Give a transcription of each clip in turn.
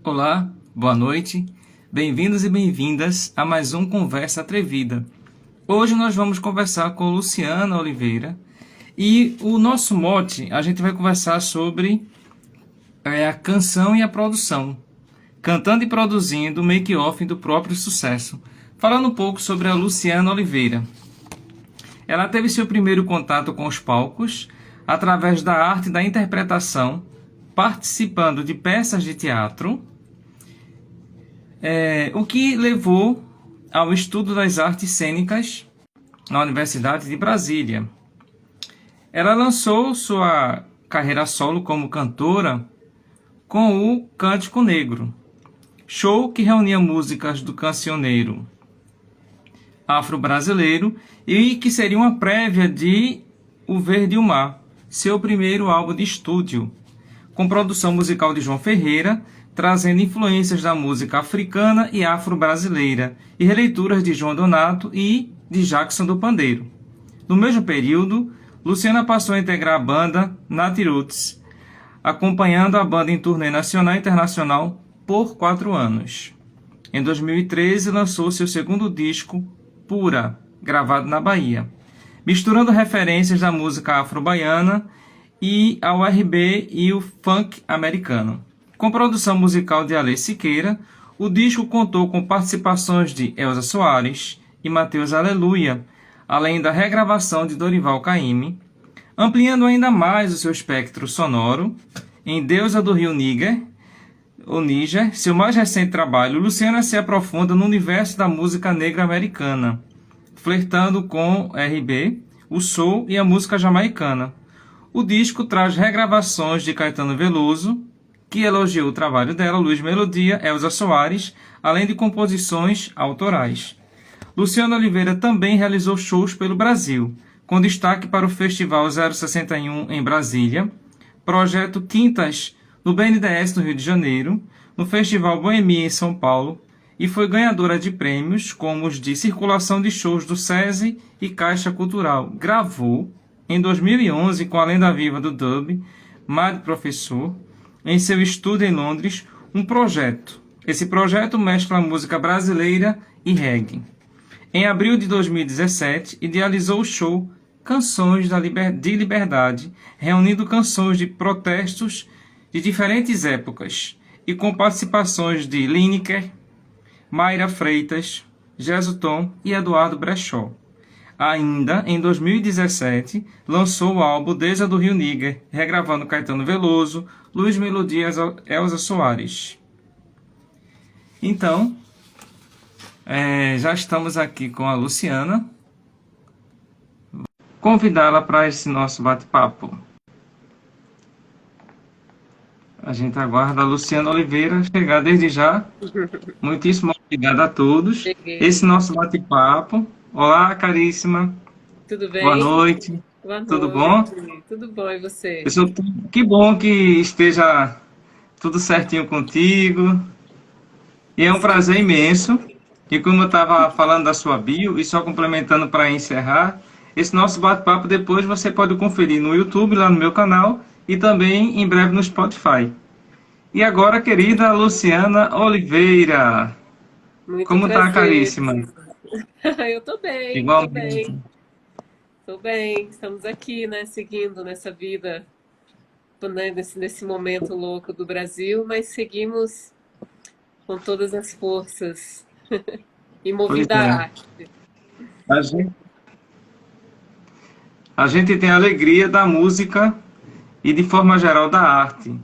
Olá, boa noite, bem-vindos e bem-vindas a mais um Conversa Atrevida. Hoje nós vamos conversar com Luciana Oliveira e o nosso mote, a gente vai conversar sobre a canção e a produção, cantando e produzindo o make-off do próprio sucesso, falando um pouco sobre a Luciana Oliveira. Ela teve seu primeiro contato com os palcos através da arte da interpretação, participando de peças de teatro, o que levou ao estudo das artes cênicas na Universidade de Brasília. Ela lançou sua carreira solo como cantora com o Cântico Negro, show que reunia músicas do cancioneiro afro-brasileiro e que seria uma prévia de O Verde e o Mar, seu primeiro álbum de estúdio, com produção musical de João Ferreira, trazendo influências da música africana e afro-brasileira e releituras de João Donato e de Jackson do Pandeiro. No mesmo período, Luciana passou a integrar a banda Nat Roots, acompanhando a banda em turnê nacional e internacional por 4 anos. Em 2013, lançou seu segundo disco, Pura, gravado na Bahia, misturando referências da música afro-baiana e ao R&B e o funk americano. Com produção musical de Alê Siqueira, o disco contou com participações de Elza Soares e Mateus Aleluia, além da regravação de Dorival Caymmi, ampliando ainda mais o seu espectro sonoro em Deusa do Rio Níger, seu mais recente trabalho. Luciana se aprofunda no universo da música negra americana, flertando com R&B, o soul e a música jamaicana. O disco traz regravações de Caetano Veloso, que elogiou o trabalho dela, Luiz Melodia, Elza Soares, além de composições autorais. Luciana Oliveira também realizou shows pelo Brasil, com destaque para o Festival 061 em Brasília, Projeto Quintas no BNDES no Rio de Janeiro, no Festival Boemia em São Paulo, e foi ganhadora de prêmios como os de circulação de shows do SESI e Caixa Cultural. Gravou, em 2011, com a lenda viva do dub, Mad Professor, em seu estúdio em Londres, um projeto. Esse projeto mescla música brasileira e reggae. Em abril de 2017, idealizou o show Canções de Liberdade, reunindo canções de protestos de diferentes épocas e com participações de Lineker, Mayra Freitas, Jesutom e Eduardo Brechó. Ainda em 2017, lançou o álbum Deusa do Rio Níger, regravando Caetano Veloso, Luiz Melodia e Elza Soares. Então, já estamos aqui com a Luciana. Convidá-la para esse nosso bate-papo. A gente aguarda a Luciana Oliveira chegar desde já. Muitíssimo obrigado a todos. Cheguei. Esse nosso bate-papo. Olá, caríssima. Tudo bem? Boa noite. Boa noite. Tudo bom? Tudo bom, e você? Que bom que esteja tudo certinho contigo. E é um prazer imenso. E como eu estava falando da sua bio, e só complementando para encerrar, esse nosso bate-papo depois você pode conferir no YouTube, lá no meu canal, e também em breve no Spotify. E agora, querida Luciana Oliveira, Muito como está, prazer. caríssima? Eu tô bem, Igualmente. tô bem. Estamos aqui, né, seguindo nessa vida, né, nesse momento louco do Brasil, mas seguimos com todas as forças e Pois movida é. a arte. A gente, a gente tem a alegria da música e, de forma geral, da arte.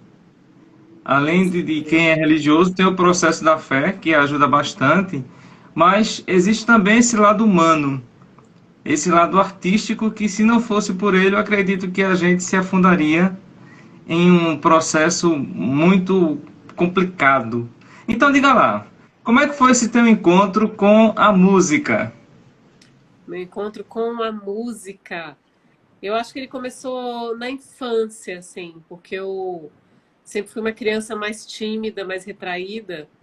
Além de quem é religioso, tem o processo da fé, que ajuda bastante, mas existe também esse lado humano, esse lado artístico, que se não fosse por ele, eu acredito que a gente se afundaria em um processo muito complicado. Então, diga lá, como é que foi esse teu encontro com a música? Meu encontro com a música, eu acho que ele começou na infância, assim, porque eu sempre fui uma criança mais tímida, mais retraída. Ah,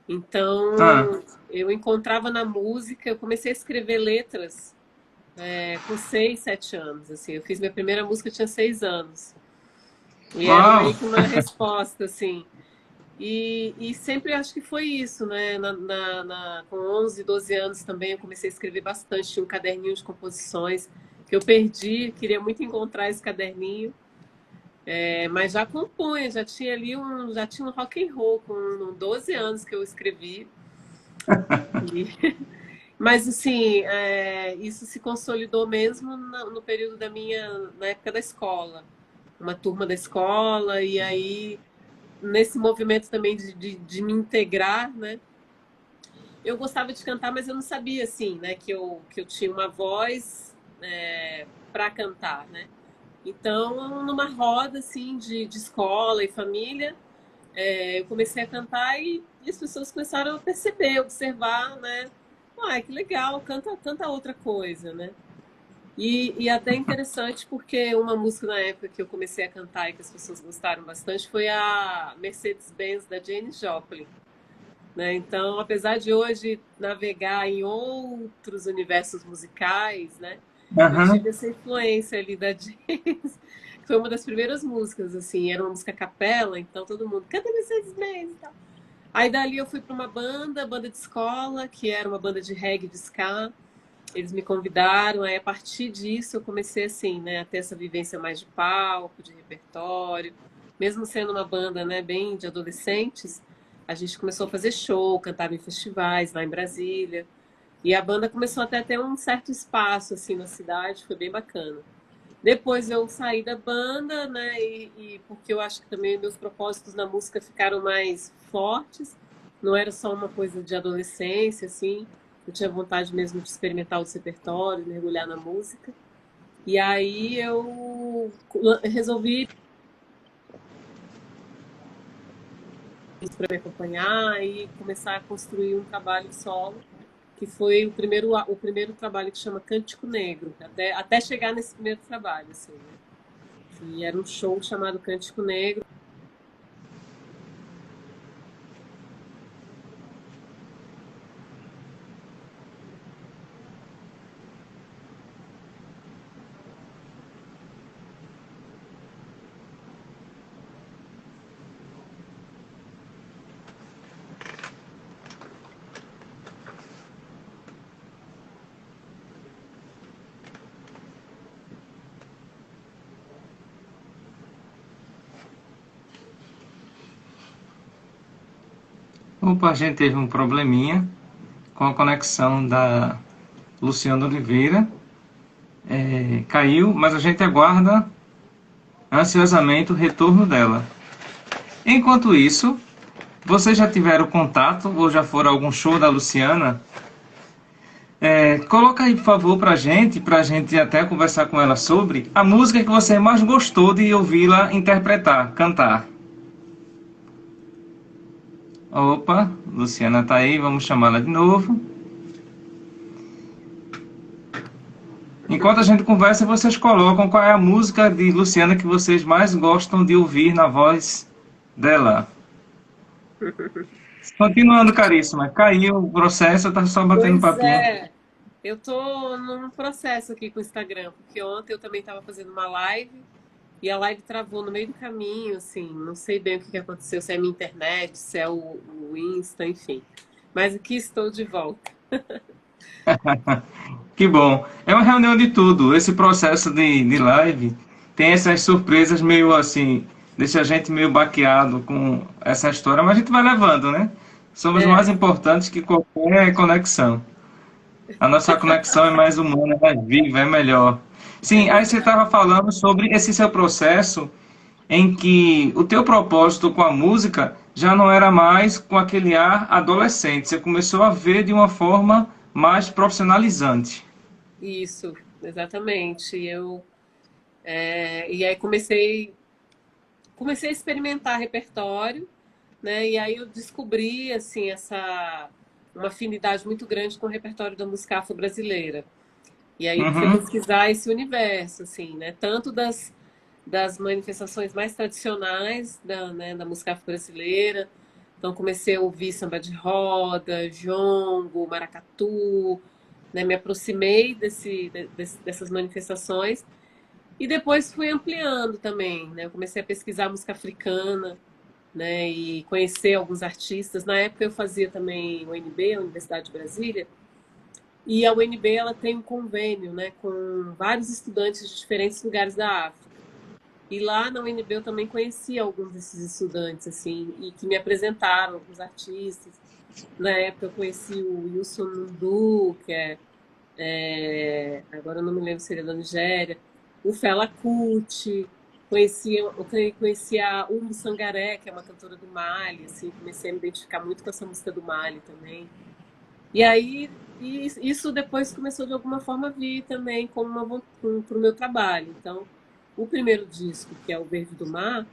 Então, eu encontrava na música, eu comecei a escrever letras com 6, 7 anos. Assim, eu fiz minha primeira música, eu tinha 6 anos. E era uau! meio que uma resposta, assim. E sempre acho que foi isso, né? Com 11, 12 anos também eu comecei a escrever bastante. Tinha um caderninho de composições que eu perdi, queria muito encontrar esse caderninho. Mas já compunha, já tinha um rock and roll com 12 anos que eu escrevi. E- mas assim, isso se consolidou mesmo no período na época da escola. Uma turma da escola, e aí nesse movimento também de me integrar, né? Eu gostava de cantar, mas eu não sabia, assim, né, que eu tinha uma voz para cantar, né? Então, numa roda, assim, de escola e família, eu comecei a cantar e as pessoas começaram a perceber, observar, né? Ah, que legal, canta outra coisa, né? E até interessante porque uma música na época que eu comecei a cantar e que as pessoas gostaram bastante foi a Mercedes-Benz da Janis Joplin, né? Então, apesar de hoje navegar em outros universos musicais, né? Eu tive Aham. essa influência ali da Janis, que foi uma das primeiras músicas, assim, era uma música a capela, então todo mundo canta Mercedes-Benz e tal. Aí dali eu fui para uma banda de escola, que era uma banda de reggae de ska. Eles me convidaram, aí a partir disso eu comecei assim, né, a ter essa vivência mais de palco, de repertório. Mesmo sendo uma banda, né, bem de adolescentes, a gente começou a fazer show, cantava em festivais lá em Brasília. E a banda começou até a ter um certo espaço assim na cidade, foi bem bacana. Depois eu saí da banda, né, e porque eu acho que também meus propósitos na música ficaram mais fortes, não era só uma coisa de adolescência, assim, eu tinha vontade mesmo de experimentar o repertório, mergulhar na música. E aí eu resolvi para me acompanhar e começar a construir um trabalho solo, que foi o primeiro trabalho que chama Cântico Negro, até chegar nesse primeiro trabalho, assim, né? Que era um show chamado Cântico Negro. Opa, a gente teve um probleminha com a conexão da Luciana Oliveira. Caiu, mas a gente aguarda ansiosamente o retorno dela. Enquanto isso, vocês já tiveram contato ou já foram a algum show da Luciana? Coloca aí, por favor, pra gente até conversar com ela sobre a música que você mais gostou de ouvi-la interpretar, cantar. Opa, Luciana tá aí, vamos chamá-la de novo. Enquanto a gente conversa, vocês colocam qual é a música de Luciana que vocês mais gostam de ouvir na voz dela. Continuando, caríssima, caiu o processo, tá só batendo Pois papinho. é, eu tô num processo aqui com o Instagram, porque ontem eu também estava fazendo uma live e a live travou no meio do caminho, assim, não sei bem o que aconteceu, se é a minha internet, se é o Insta, enfim. Mas aqui estou de volta. Que bom. É uma reunião de tudo. Esse processo de live tem essas surpresas meio assim, deixa a gente meio baqueado com essa história, mas a gente vai levando, né? Somos mais É, importantes que qualquer conexão. A nossa conexão é mais humana, é mais viva, é melhor. é Sim, aí você verdade. estava falando sobre esse seu processo em que o teu propósito com a música já não era mais com aquele ar adolescente. Você começou a ver de uma forma mais profissionalizante. Isso, exatamente. E aí comecei a experimentar repertório, né? E aí eu descobri assim uma afinidade muito grande com o repertório da música afro-brasileira. E aí eu fui Uhum. pesquisar esse universo, assim, né? Tanto das manifestações mais tradicionais da música afro-brasileira. Então comecei a ouvir samba de roda, jongo, maracatu, né? Me aproximei dessas manifestações e depois fui ampliando também, né? Eu comecei a pesquisar música africana, né? E conhecer alguns artistas. Na época eu fazia também o UNB, a Universidade de Brasília, e a UNB ela tem um convênio, né, com vários estudantes de diferentes lugares da África. E lá na UNB eu também conheci alguns desses estudantes, assim, e que me apresentaram alguns artistas. Na época eu conheci o Wilson Ndu, que agora eu não me lembro se ele é da Nigéria, o Fela Kuti, conheci a Umu Sangaré, que é uma cantora do Mali, assim, comecei a me identificar muito com essa música do Mali também. E aí isso depois começou de alguma forma a vir também como para o meu trabalho. Então, o primeiro disco, que é o Verde do Mar,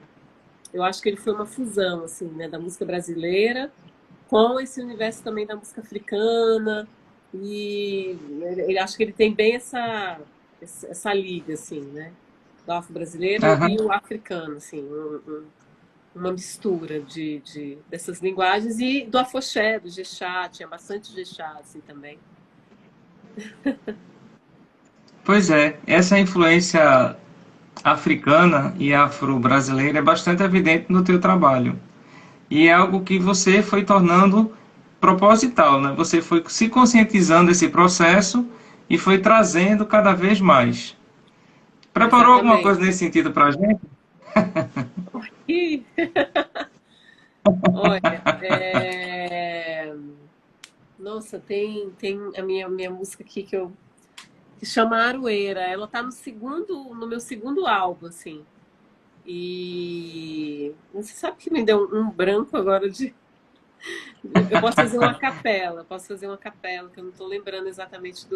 eu acho que ele foi uma fusão assim, né, da música brasileira com esse universo também da música africana. E ele acho que ele tem bem essa liga, assim, né? Do afro-brasileiro e Aham. o africano, assim, uma mistura dessas linguagens e do afoxé, do jexá, tinha bastante jexá, assim, também. Pois é, essa influência africana e afro-brasileira é bastante evidente no teu trabalho. E é algo que você foi tornando proposital, né? Você foi se conscientizando desse processo e foi trazendo cada vez mais. Preparou alguma coisa Exatamente. nesse sentido para a gente? E, olha, nossa, tem a minha música aqui que chama Aroeira. Ela tá no meu segundo álbum, assim. E você sabe que me deu um branco agora de. Eu posso fazer uma capela, que eu não estou lembrando exatamente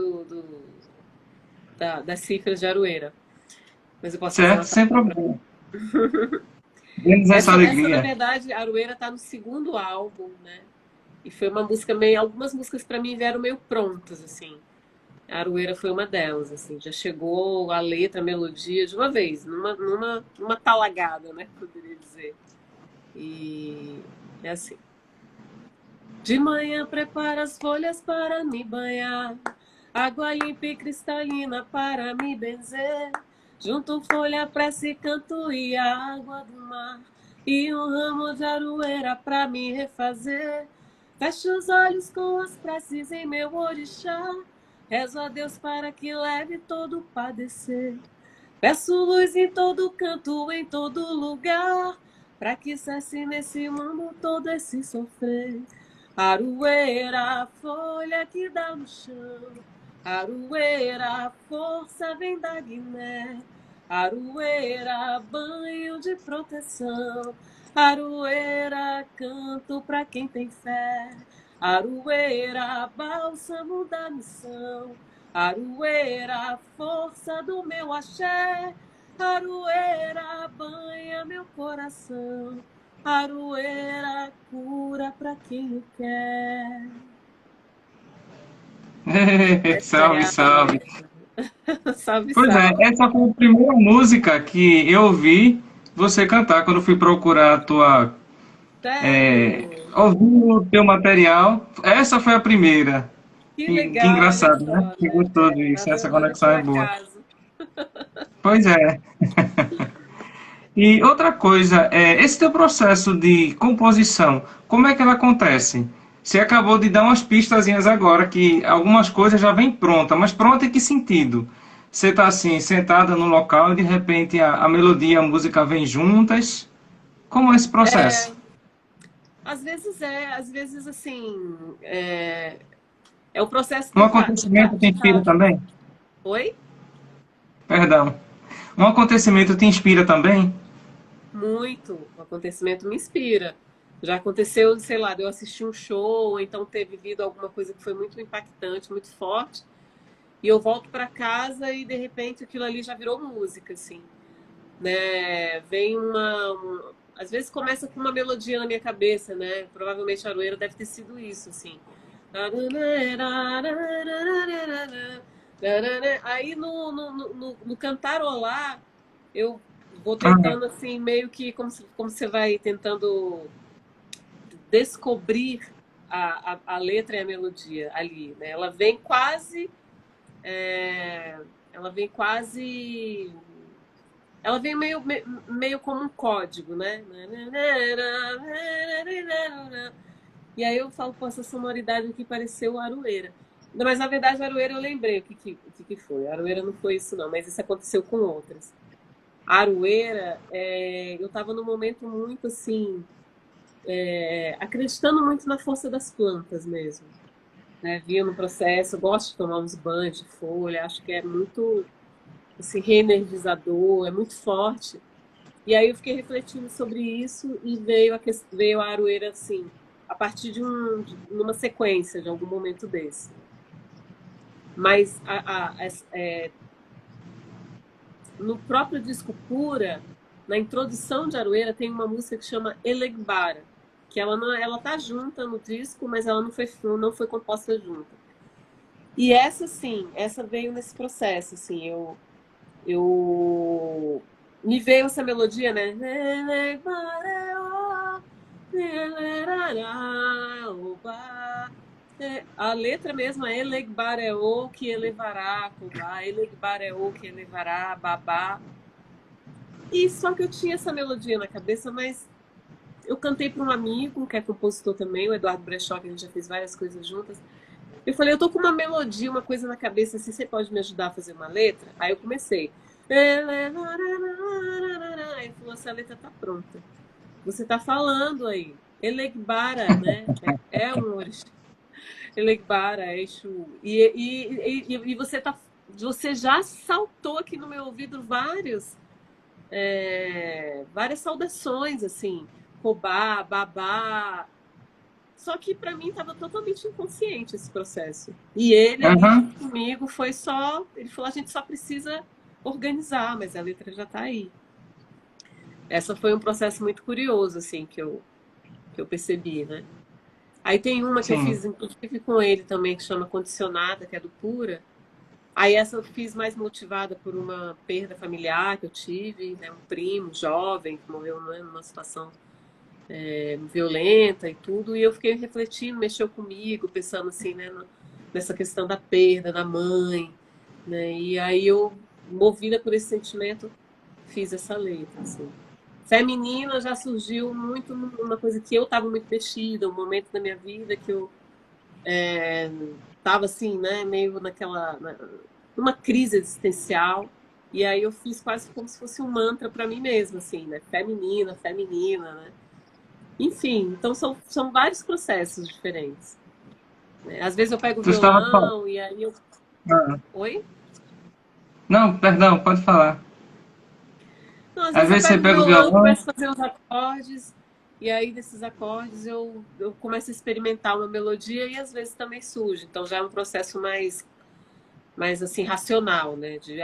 das cifras de Aroeira. Mas eu posso fazer Certo? uma Sem capela. problema. Dê-nos essa Na alegria. verdade, a Aroeira tá no segundo álbum, né? E foi uma música meio. Algumas músicas para mim vieram meio prontas, assim. A Aroeira foi uma delas, assim. Já chegou a letra, a melodia de uma vez, numa talagada, né? Poderia dizer. E é assim. De manhã prepara as folhas para me banhar, água limpa e cristalina para me benzer. Junto folha, prece, canto e a água do mar, e um ramo de aroeira para me refazer. Fecho os olhos com as preces em meu orixá, rezo a Deus para que leve todo o padecer. Peço luz em todo canto, em todo lugar, para que cesse nesse mundo todo esse sofrer. Aroeira, folha que dá no chão. Aroeira, força vem da Guiné. Aroeira, banho de proteção. Aroeira, canto pra quem tem fé. Aroeira, bálsamo da missão. Aroeira, força do meu axé. Aroeira, banha meu coração. Aroeira, cura pra quem o quer. Essa é Salve, a salve. Aroeira. Salve, Pois é, salve. essa foi a primeira música que eu ouvi você cantar quando eu fui procurar a tua, Sério? ouvir o teu material. Essa foi a primeira. Que Que legal, olha engraçado, né? só, Que né? gostoso Tá isso, essa vendo? Olha conexão que o é boa. acaso. Pois é. E outra coisa, esse teu processo de composição, como é que ela acontece? Você acabou de dar umas pistazinhas agora, que algumas coisas já vêm pronta, mas pronta em que sentido? Você está assim, sentada no local e de repente a melodia e a música vêm juntas? Como é esse processo? Às vezes assim, é o processo Um acontecimento te de inspira tá. também? Oi? Perdão. Um acontecimento te inspira também? Muito. O acontecimento me inspira. Já aconteceu, sei lá, de eu assistir um show, ou então ter vivido alguma coisa que foi muito impactante, muito forte, e eu volto para casa e de repente aquilo ali já virou música, assim, né? Às vezes começa com uma melodia na minha cabeça, né? Provavelmente a Aroeira deve ter sido isso, assim. Aí no cantarolar eu vou Ah, tentando assim, meio que como você vai tentando descobrir a letra e a melodia ali, né? É, ela vem quase ela vem meio como um código, né? E aí eu falo, pô, essa sonoridade aqui pareceu Aroeira. Mas na verdade, Aroeira eu lembrei o que foi. Aroeira não foi isso, não, mas isso aconteceu com outras. Aroeira, eu estava num momento muito assim, acreditando muito na força das plantas mesmo. Né? Via no processo, eu gosto de tomar uns banhos de folha, acho que é muito assim, reenergizador, é muito forte. E aí eu fiquei refletindo sobre isso e veio a Aroeira assim, a partir numa sequência de algum momento desse. Mas no próprio disco Pura, na introdução de Aroeira, tem uma música que chama Elegbara, que ela tá junta no disco, mas ela não foi composta junta. E essa, sim, essa veio nesse processo, assim, me veio essa melodia, né? A letra mesmo é Elegbareo que elevará, Cobá, Elegbareo que elevará, Babá. E só que eu tinha essa melodia na cabeça, mas eu cantei para um amigo, que é compositor também, o Eduardo Brechó, que a gente já fez várias coisas juntas. Eu falei, eu tô com uma melodia, uma coisa na cabeça, assim, você pode me ajudar a fazer uma letra? Aí eu comecei. Aí ele falou, essa letra tá pronta. Você tá falando aí. Elegbara, né? É um orixá. Elegbara, Exu. E você já saltou aqui no meu ouvido várias saudações, assim. Robá, babá. Só que para mim estava totalmente inconsciente esse processo. E ele ali Aham. junto comigo foi só. Ele falou: a gente só precisa organizar, mas a letra já está aí. Essa foi um processo muito curioso, assim, que eu percebi, né? Aí tem uma que eu Sim. fiz, inclusive, com ele também, que chama Condicionada, que é do Pura. Aí essa eu fiz mais motivada por uma perda familiar que eu tive, né? Um primo jovem que morreu, né, numa situação violenta e tudo. E eu fiquei refletindo, mexeu comigo, pensando assim, né? Nessa questão da perda da mãe, né? E aí eu, movida por esse sentimento, fiz essa letra, assim. Feminina já surgiu muito numa coisa que eu estava muito mexida, um momento da minha vida que eu estava assim, né, meio numa crise existencial. E aí eu fiz quase como se fosse um mantra para mim mesma, assim, né? Feminina, feminina, né? Enfim, então são vários processos diferentes. Né? Às vezes eu pego o Tu estava falando. violão e aí eu. Ah. Oi? Não, perdão, pode falar. Não, às Às vezes eu vezes você pego o pega o violão, violão. começo a fazer os acordes, e aí desses acordes eu começo a experimentar uma melodia e às vezes também surge. Então já é um processo mais assim, racional, né? De,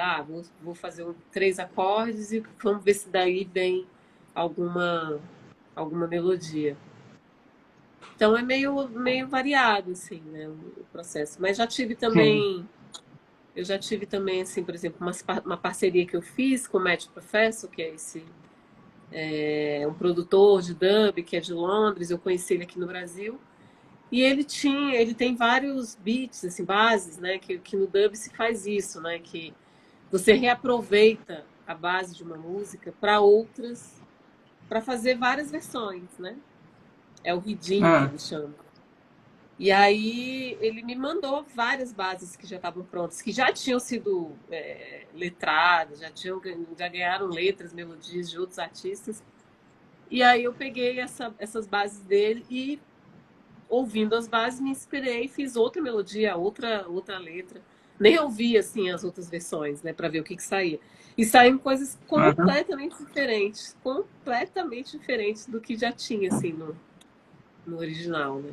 vou fazer três acordes e vamos ver se daí vem alguma melodia. Então é meio variado, assim, né, o processo. Mas Sim. eu já tive também, assim, por exemplo, uma parceria que eu fiz com o Matt Professor, que é um produtor de dub, que é de Londres, eu conheci ele aqui no Brasil. E ele tem vários beats, assim, bases, né, que no dub se faz isso, né, que você reaproveita a base de uma música para outras, para fazer várias versões, né? É o redeem que Ah, eles chamam. E aí ele me mandou várias bases que já estavam prontas, que já tinham sido letradas, já ganharam letras, melodias de outros artistas. E aí eu peguei essas bases dele e, ouvindo as bases, me inspirei e fiz outra melodia, outra letra. Nem ouvi assim as outras versões, né, para ver o que saía. E saíram coisas aham. completamente diferentes do que já tinha assim no original, né?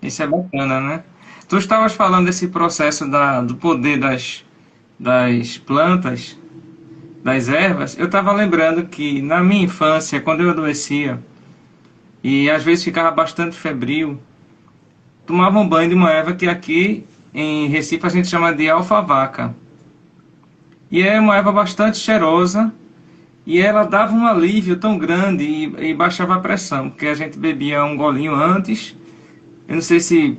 Isso é bacana, né? Tu estavas falando desse processo do poder das plantas, das ervas. Eu estava lembrando que na minha infância, quando eu adoecia e às vezes ficava bastante febril, tomava um banho de uma erva que aqui em Recife a gente chama de alfavaca. E é uma erva bastante cheirosa e ela dava um alívio tão grande e baixava a pressão, porque a gente bebia um golinho antes. Eu não sei se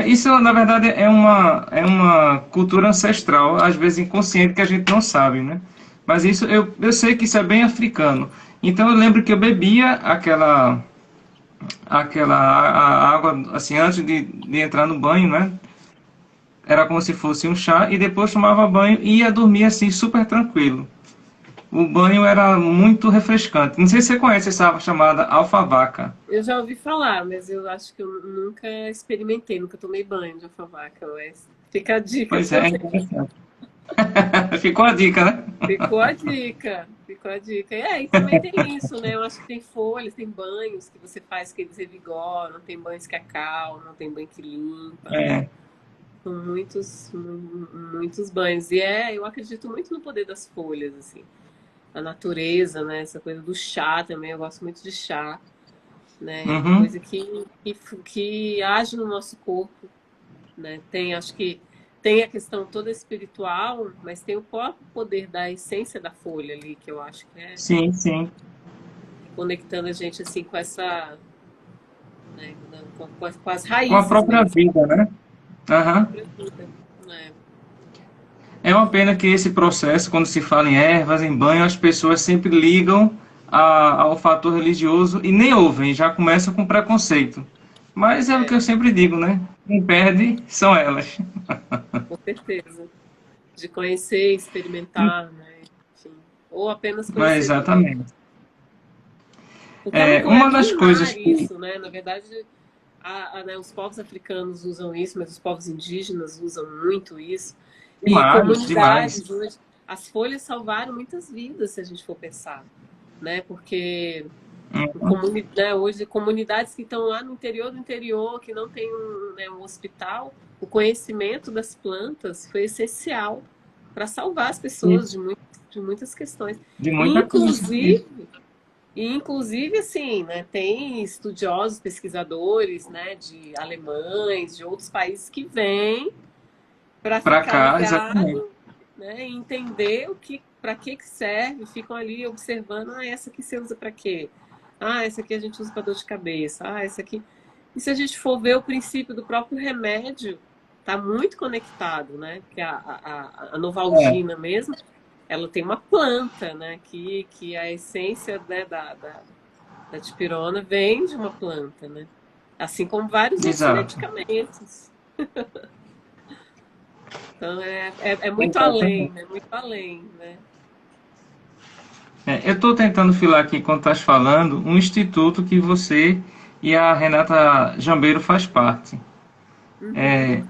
isso, na verdade, é uma cultura ancestral, às vezes inconsciente, que a gente não sabe, né? Mas isso eu sei que isso é bem africano. Então eu lembro que eu bebia aquela água assim antes de entrar no banho, né? Era como se fosse um chá e depois tomava banho e ia dormir assim super tranquilo. O banho era muito refrescante. Não sei se você conhece essa água chamada alfavaca. Eu já ouvi falar, mas eu acho que eu nunca experimentei, nunca tomei banho de alfavaca, mas fica a dica Pois é, é também. interessante. Ficou a dica, né? Ficou a dica, ficou a dica. E também tem isso, né? Eu acho que tem folhas, tem banhos que você faz que eles revigoram, tem banhos que acalmam, tem banho que limpa, né? É. São muitos banhos. Eu acredito muito no poder das folhas, assim. A natureza, né? Essa coisa do chá também, eu gosto muito de chá, né? É uma Uhum. coisa que age no nosso corpo, né? Acho que tem a questão toda espiritual, mas tem o próprio poder da essência da folha ali, que eu acho que é Sim, sim. conectando a gente assim com essa, né, com as Com a raízes própria mesmo, vida, né? a Aham. própria vida, né? É uma pena que esse processo, quando se fala em ervas, em banho, as pessoas sempre ligam ao fator religioso e nem ouvem, já começam com preconceito. Mas é o que É, eu sempre digo, né? Quem perde são elas. com certeza. De conhecer, experimentar, né? Enfim, ou apenas É, conhecer também. exatamente. Porque É, é uma das coisas milenar que. isso, né? Na verdade, né, os povos africanos usam isso, mas os povos indígenas usam muito isso. E Demais, demais. comunidades hoje, as folhas salvaram muitas vidas, se a gente for pensar, né? Porque né, hoje comunidades que estão lá no interior do interior, que não tem né, um hospital, o conhecimento das plantas foi essencial para salvar as pessoas Isso, de muitas questões. de E, muita coisa. Isso. inclusive, assim, né, tem estudiosos, pesquisadores, né, de alemães, de outros países que vêm para Para ficar cá, exatamente. ligado, né, e entender para que serve, ficam ali observando, essa aqui você usa para quê? Essa aqui a gente usa para dor de cabeça. Essa aqui. E se a gente for ver o princípio do próprio remédio, está muito conectado, né? Porque a É, Novalgina mesmo, ela tem uma planta, né? Que a essência, né, da dipirona vem de uma planta, né? Assim como vários outros exato. medicamentos. Então é muito além, Exatamente. é muito além, né? É, eu estou tentando filar aqui, enquanto estás falando, um instituto que você e a Renata Jambeiro faz parte. Uhum.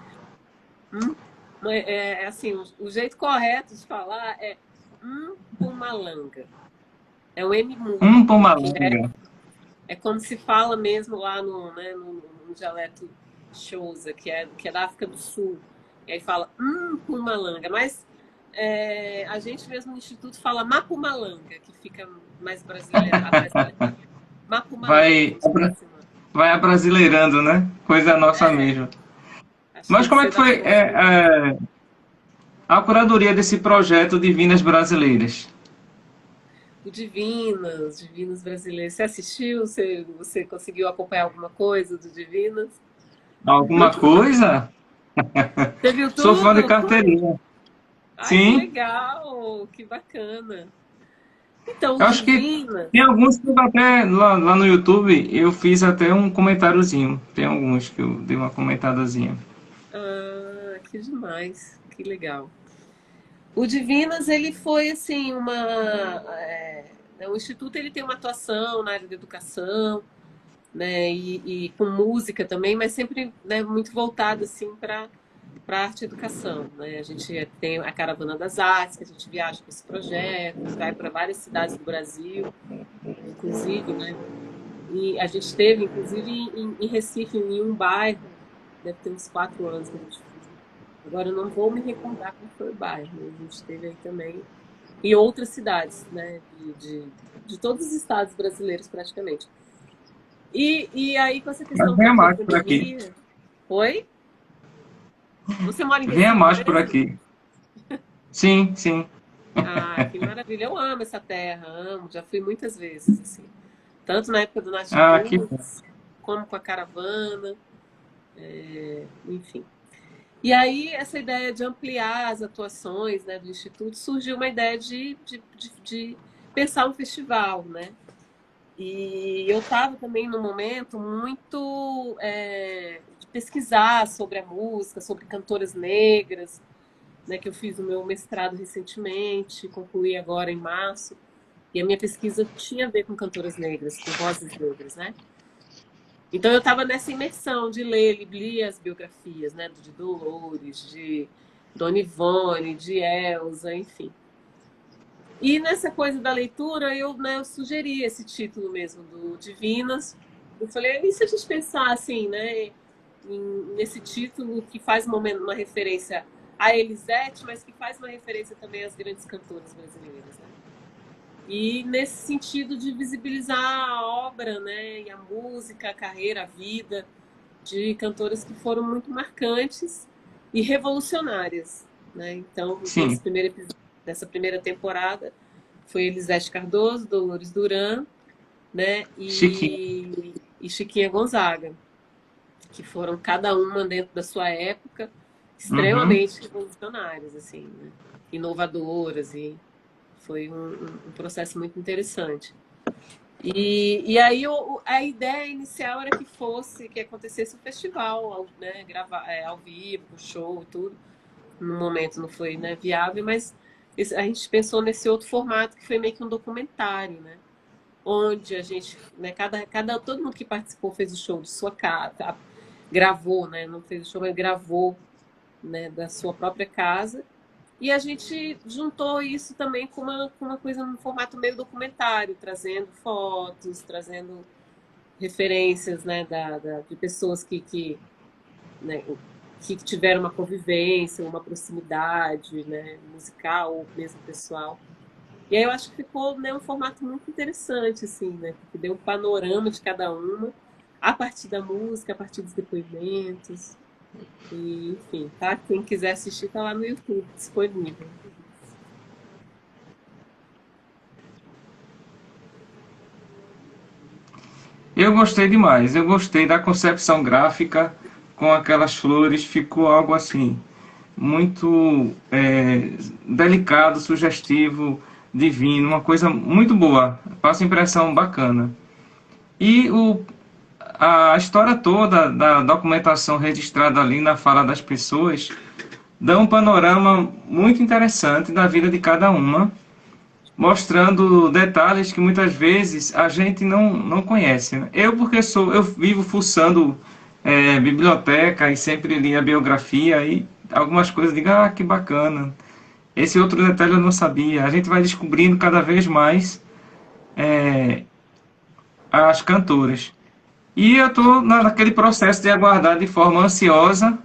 É, Assim, o jeito correto de falar é Mpumalanga. É um M mudo, porque Pumalanga. é como se fala mesmo lá né, no dialeto Xhosa, que é da África do Sul. E aí fala Mpumalanga. Mas a gente mesmo no Instituto fala Mapumalanga, que fica mais brasileirado. Mapumalanga, Vai, como se fosse uma. vai abrasileirando, né? Coisa nossa É, mesmo. acho que Mas tem que como é ser que da foi força mesmo. a curadoria desse projeto Divinas Brasileiras? O Divinas Brasileiros. Você assistiu? Você conseguiu acompanhar alguma coisa do Divinas? Alguma coisa? Você viu Sou fã de tudo? carteirinha. Ai, que Sim, legal! Que bacana. Então, o eu acho que Divinas. tem alguns que eu até lá no YouTube eu fiz até um comentáriozinho. Tem alguns que eu dei uma comentadazinha. Que demais. Que legal. O Divinas, ele foi assim, o Instituto ele tem uma atuação na área da educação, né, e com música também, mas sempre, né, muito voltado assim para arte e educação, né? A gente tem a Caravana das Artes, que a gente viaja com esse projeto, vai para várias cidades do Brasil, inclusive, né? E a gente esteve, inclusive, em Recife, em um bairro, deve ter uns 4 anos que a gente foi. Agora eu não vou me recordar qual foi o bairro, mas a gente esteve aí também. E outras cidades, né? De todos os estados brasileiros, praticamente. E aí, com essa Mas questão venha toda da mais por aqui. pandemia. Oi? Você mora em Venha Recife mais por mesmo? aqui. Sim, sim. Que maravilha. Eu amo essa terra, amo. Já fui muitas vezes, assim. Tanto na época do Ah, que bom. Nativus, como com a caravana, enfim. E aí, essa ideia de ampliar as atuações, né, do Instituto, surgiu uma ideia de pensar um festival, né? E eu estava também num momento muito de pesquisar sobre a música, sobre cantoras negras, né, que eu fiz o meu mestrado recentemente, concluí agora em março, e a minha pesquisa tinha a ver com cantoras negras, com vozes negras, né? Então eu estava nessa imersão de ler, li as biografias, né, de Dolores, de Dona Ivone, de Elza, enfim. E nessa coisa da leitura, eu sugeri esse título mesmo do Divinas. Eu falei, e se a gente pensar assim, né, nesse título que faz uma referência a Elisete, mas que faz uma referência também às grandes cantoras brasileiras, né? E nesse sentido de visibilizar a obra, né, e a música, a carreira, a vida de cantoras que foram muito marcantes e revolucionárias, né? Então, Sim, nessa primeira temporada foi Elisete Cardoso, Dolores Duran, né, Chiquinho. e Chiquinha Gonzaga, que foram cada uma dentro da sua época Uhum. extremamente revolucionárias, assim, né? Inovadoras, e foi um processo muito interessante. E aí a ideia inicial era que acontecesse um festival, né, gravar, ao vivo, com show e tudo. No momento não foi, né, viável, mas a gente pensou nesse outro formato que foi meio que um documentário, né? Onde a gente, né, todo mundo que participou fez o show de sua casa, gravou, né? Não fez o show, mas gravou, né, da sua própria casa. E a gente juntou isso também com uma coisa no formato meio documentário, trazendo fotos, trazendo referências, né, de pessoas né, que tiveram uma convivência, uma proximidade, né, musical ou mesmo pessoal. E aí eu acho que ficou, né, um formato muito interessante, assim, né, porque deu um panorama de cada uma, a partir da música, a partir dos depoimentos. E, enfim, tá? Quem quiser assistir, tá lá no YouTube, disponível. Eu gostei demais. Eu gostei da concepção gráfica com aquelas flores. Ficou algo assim muito delicado, sugestivo, divino, uma coisa muito boa. Passa impressão bacana. E a história toda da documentação registrada ali na fala das pessoas dá um panorama muito interessante da vida de cada uma, mostrando detalhes que muitas vezes a gente não conhece, né? Eu vivo fuçando biblioteca e sempre li a biografia e algumas coisas digo, ah, que bacana. Esse outro detalhe eu não sabia. A gente vai descobrindo cada vez mais as cantoras. E eu estou naquele processo de aguardar de forma ansiosa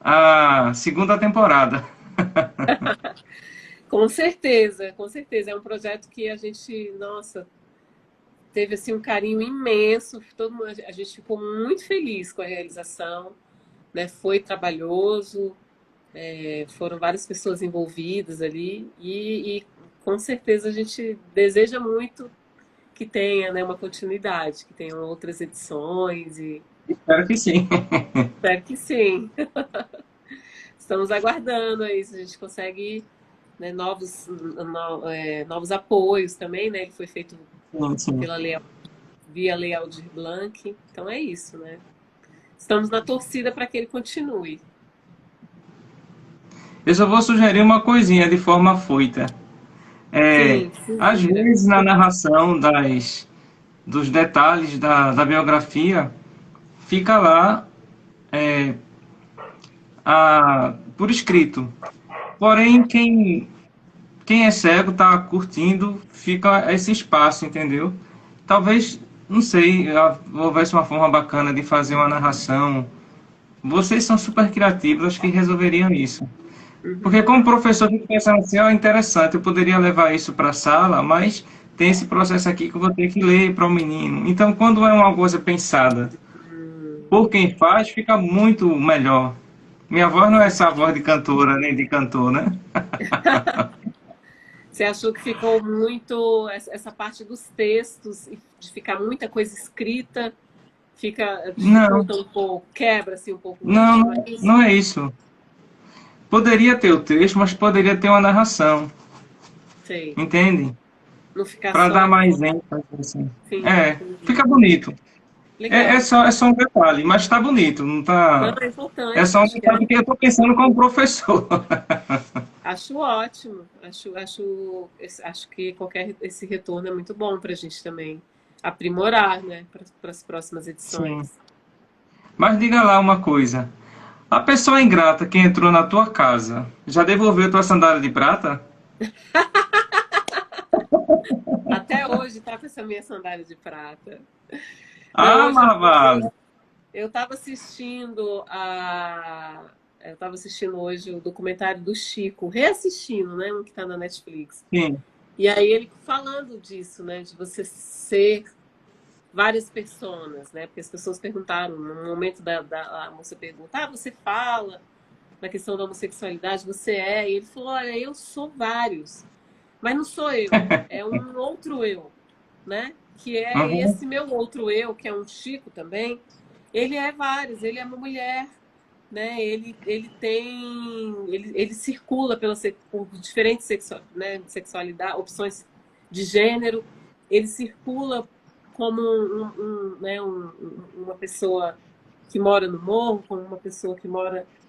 a segunda temporada. Com certeza, com certeza. É um projeto que a gente, nossa, teve assim um carinho imenso. A gente ficou muito feliz com a realização, né? Foi trabalhoso, foram várias pessoas envolvidas ali e com certeza a gente deseja muito que tenha, né, uma continuidade, que tenham outras edições e Espero que sim. espero que sim. Estamos aguardando aí se a gente consegue, né, novos apoios também, né? Ele foi feito Sim, sim. pela via Lei Aldir Blanc, então é isso, né? Estamos na torcida para que ele continue. Eu só vou sugerir uma coisinha de forma afoita. É, Sim, às sugira. vezes na narração dos detalhes da biografia, fica lá por escrito. Porém, quem é cego está curtindo, fica esse espaço, entendeu? Talvez, não sei, houvesse uma forma bacana de fazer uma narração. Vocês são super criativos, acho que resolveriam isso. Porque Uhum. como professor, eu fico pensando assim, ó, interessante, eu poderia levar isso para a sala, mas tem esse processo aqui que eu vou ter que ler para o menino. Então, quando é uma coisa pensada Hum. por quem faz, fica muito melhor. Minha voz não é essa voz de cantora, nem de cantor, né? Você achou que ficou muito essa parte dos textos e de ficar muita coisa escrita Fica, Não, dificulta um pouco, quebra assim um pouco o não, ritmo, é não isso? não é isso. Poderia ter o texto, mas poderia ter uma narração, Sei. entende? Não ficar Para dar só. mais ênfase, assim. Sim, É, entendi. fica bonito. Legal. É só um detalhe, mas tá bonito, não Não, tá. é É importante, só um acho que é. detalhe que eu tô pensando como professor. Acho ótimo. Acho que qualquer esse retorno é muito bom para a gente também aprimorar, né, para as próximas Sim. edições. Mas diga lá uma coisa. A pessoa ingrata que entrou na tua casa já devolveu tua sandália de prata? Até hoje tá com essa minha sandália de prata. Não, Ah, Marvado. eu estava assistindo eu estava assistindo hoje o documentário do Chico, reassistindo, né, um que está na Netflix. Sim. E aí ele falando disso, né, de você ser várias personas, né? Porque as pessoas perguntaram, no momento a moça pergunta, você fala na questão da homossexualidade, você é? E ele falou, olha, eu sou vários, mas não sou eu, é um outro eu, né? Que é Uhum. esse meu outro eu, que é um Chico também, ele é vários, ele é uma mulher, né? Ele circula por diferentes sexualidade, opções de gênero, ele circula como uma pessoa que mora no morro, como uma pessoa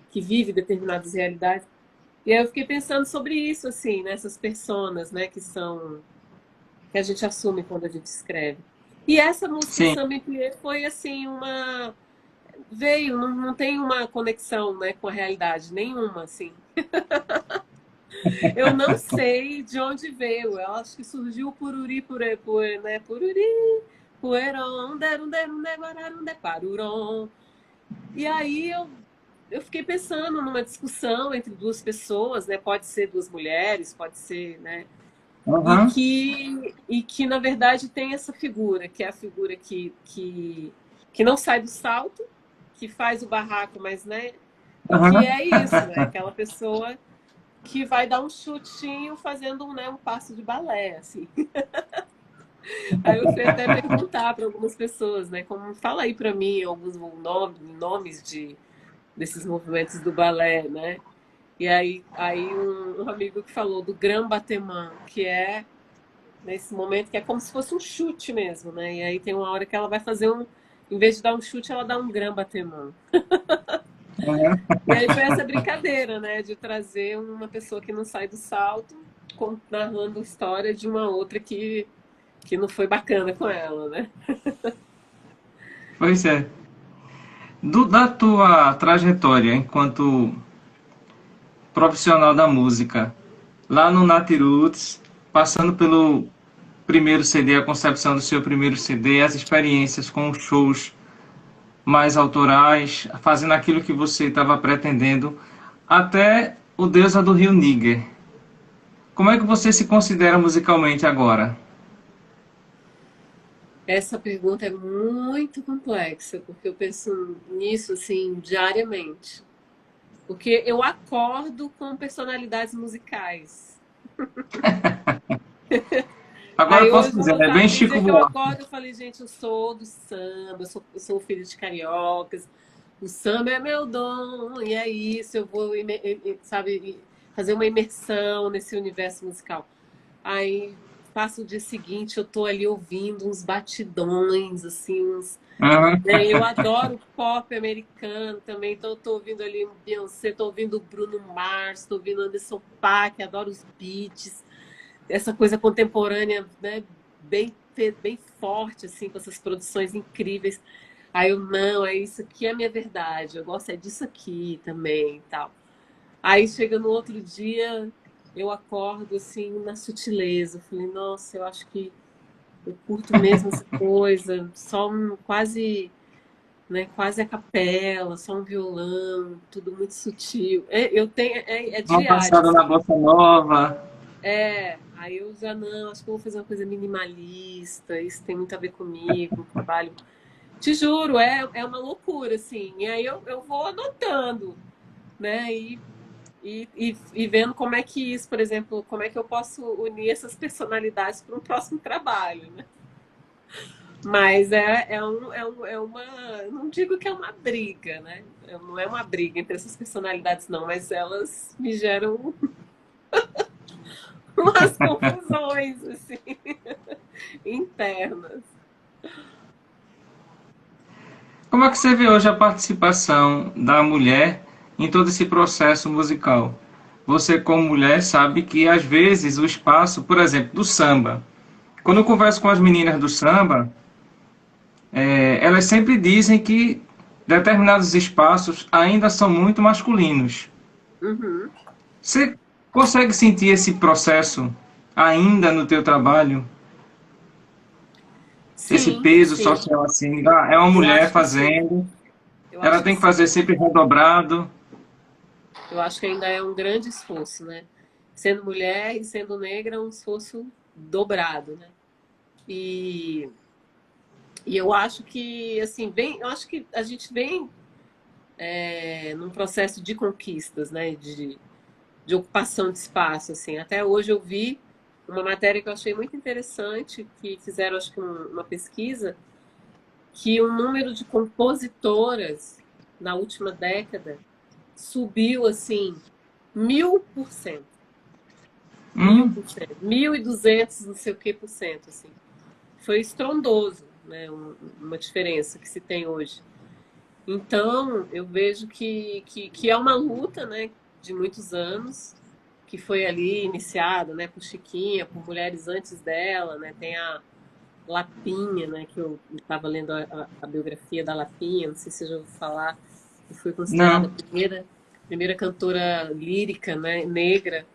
que vive determinadas realidades. E aí eu fiquei pensando sobre isso, assim, nessas personas, né, que a gente assume quando a gente escreve. E essa música Sim. Samba Enpiê foi assim veio, não tem uma conexão, né, com a realidade nenhuma, assim. Eu não sei de onde veio. Eu acho que surgiu o pururi né, pururi, pueron, derum derum deguararum de paruron. E aí eu fiquei pensando numa discussão entre duas pessoas, né? Pode ser duas mulheres, pode ser, né? Uhum. E que na verdade tem essa figura, que é a figura que não sai do salto, que faz o barraco, mas né? E que Uhum. é isso, é aquela pessoa que vai dar um chutinho fazendo um passo de balé, assim. Aí eu fui até perguntar para algumas pessoas, né? Como fala aí para mim alguns nomes desses movimentos do balé, né? E aí um amigo que falou do Grand Battement, que é nesse momento que é como se fosse um chute mesmo, né? E aí tem uma hora que ela vai fazer em vez de dar um chute, ela dá um Grand Battement. Uhum. E aí foi essa brincadeira, né? De trazer uma pessoa que não sai do salto, narrando a história de uma outra que não foi bacana com ela, né? Pois é. Da tua trajetória enquanto profissional da música, lá no Natiroots, passando pelo primeiro CD, a concepção do seu primeiro CD, as experiências com os shows mais autorais, fazendo aquilo que você estava pretendendo, até o Deusa do Rio Níger. Como é que você se considera musicalmente agora? Essa pergunta é muito complexa, porque eu penso nisso assim diariamente. Porque eu acordo com personalidades musicais. Agora Aí posso hoje, dizer, é bem no Chico dia que eu Buarque. acordo, eu falei, gente, eu sou do samba, eu sou filho de cariocas, o samba é meu dom, e é isso, eu vou, sabe, fazer uma imersão nesse universo musical. Aí passa o dia seguinte, eu tô ali ouvindo uns batidões, assim, Uhum. né? Eu adoro pop americano também, então eu tô ouvindo ali um Beyoncé, tô ouvindo Bruno Mars, tô ouvindo Anderson .Paak, adoro os beats, essa coisa contemporânea, né, bem forte, assim, com essas produções incríveis. Aí eu, não, é isso aqui é a minha verdade, eu gosto é disso aqui também e tal. Aí chega no outro dia, eu acordo assim na sutileza. Eu falei, nossa, eu acho que eu curto mesmo essa coisa, só quase a capela, só um violão, tudo muito sutil. É Uma diário, passada na assim. bossa nova. Aí eu já não, acho que eu vou fazer uma coisa minimalista, isso tem muito a ver comigo, trabalho. Te juro, é uma loucura, assim. E aí eu vou anotando, né? E vendo como é que isso, por exemplo, como é que eu posso unir essas personalidades para um próximo trabalho, né? Mas é uma. Não digo que é uma briga, né? Não é uma briga entre essas personalidades, não, mas elas me geram umas confusões, assim, internas. Como é que você vê hoje a participação da mulher em todo esse processo musical? Você, como mulher, sabe que às vezes o espaço, por exemplo, do samba. Quando eu converso com as meninas do samba, elas sempre dizem que determinados espaços ainda são muito masculinos. Uhum. Você consegue sentir esse processo ainda no teu trabalho? Esse Sim, peso sim. social assim, é uma Eu mulher acho que sim. fazendo, Eu ela acho que tem que sim. fazer sempre redobrado. Eu acho que ainda é um grande esforço, né? Sendo mulher e sendo negra, é um esforço dobrado, né? E, e eu acho que, assim, eu acho que a gente vem num processo de conquistas, né? De ocupação de espaço, assim. Até hoje eu vi uma matéria que eu achei muito interessante, que fizeram, acho que uma pesquisa, que o número de compositoras na última década subiu, assim, 1000%. Mil Hum, por cento, 1.200 não sei o que por cento, assim. Foi estrondoso, né? Uma diferença que se tem hoje. Então, eu vejo que é uma luta, né, de muitos anos, que foi ali iniciada, né, por Chiquinha, por mulheres antes dela, né? Tem a Lapinha, né, que eu estava lendo a biografia da Lapinha, não sei se você já ouviu falar, que foi considerada não. a primeira cantora lírica, né, negra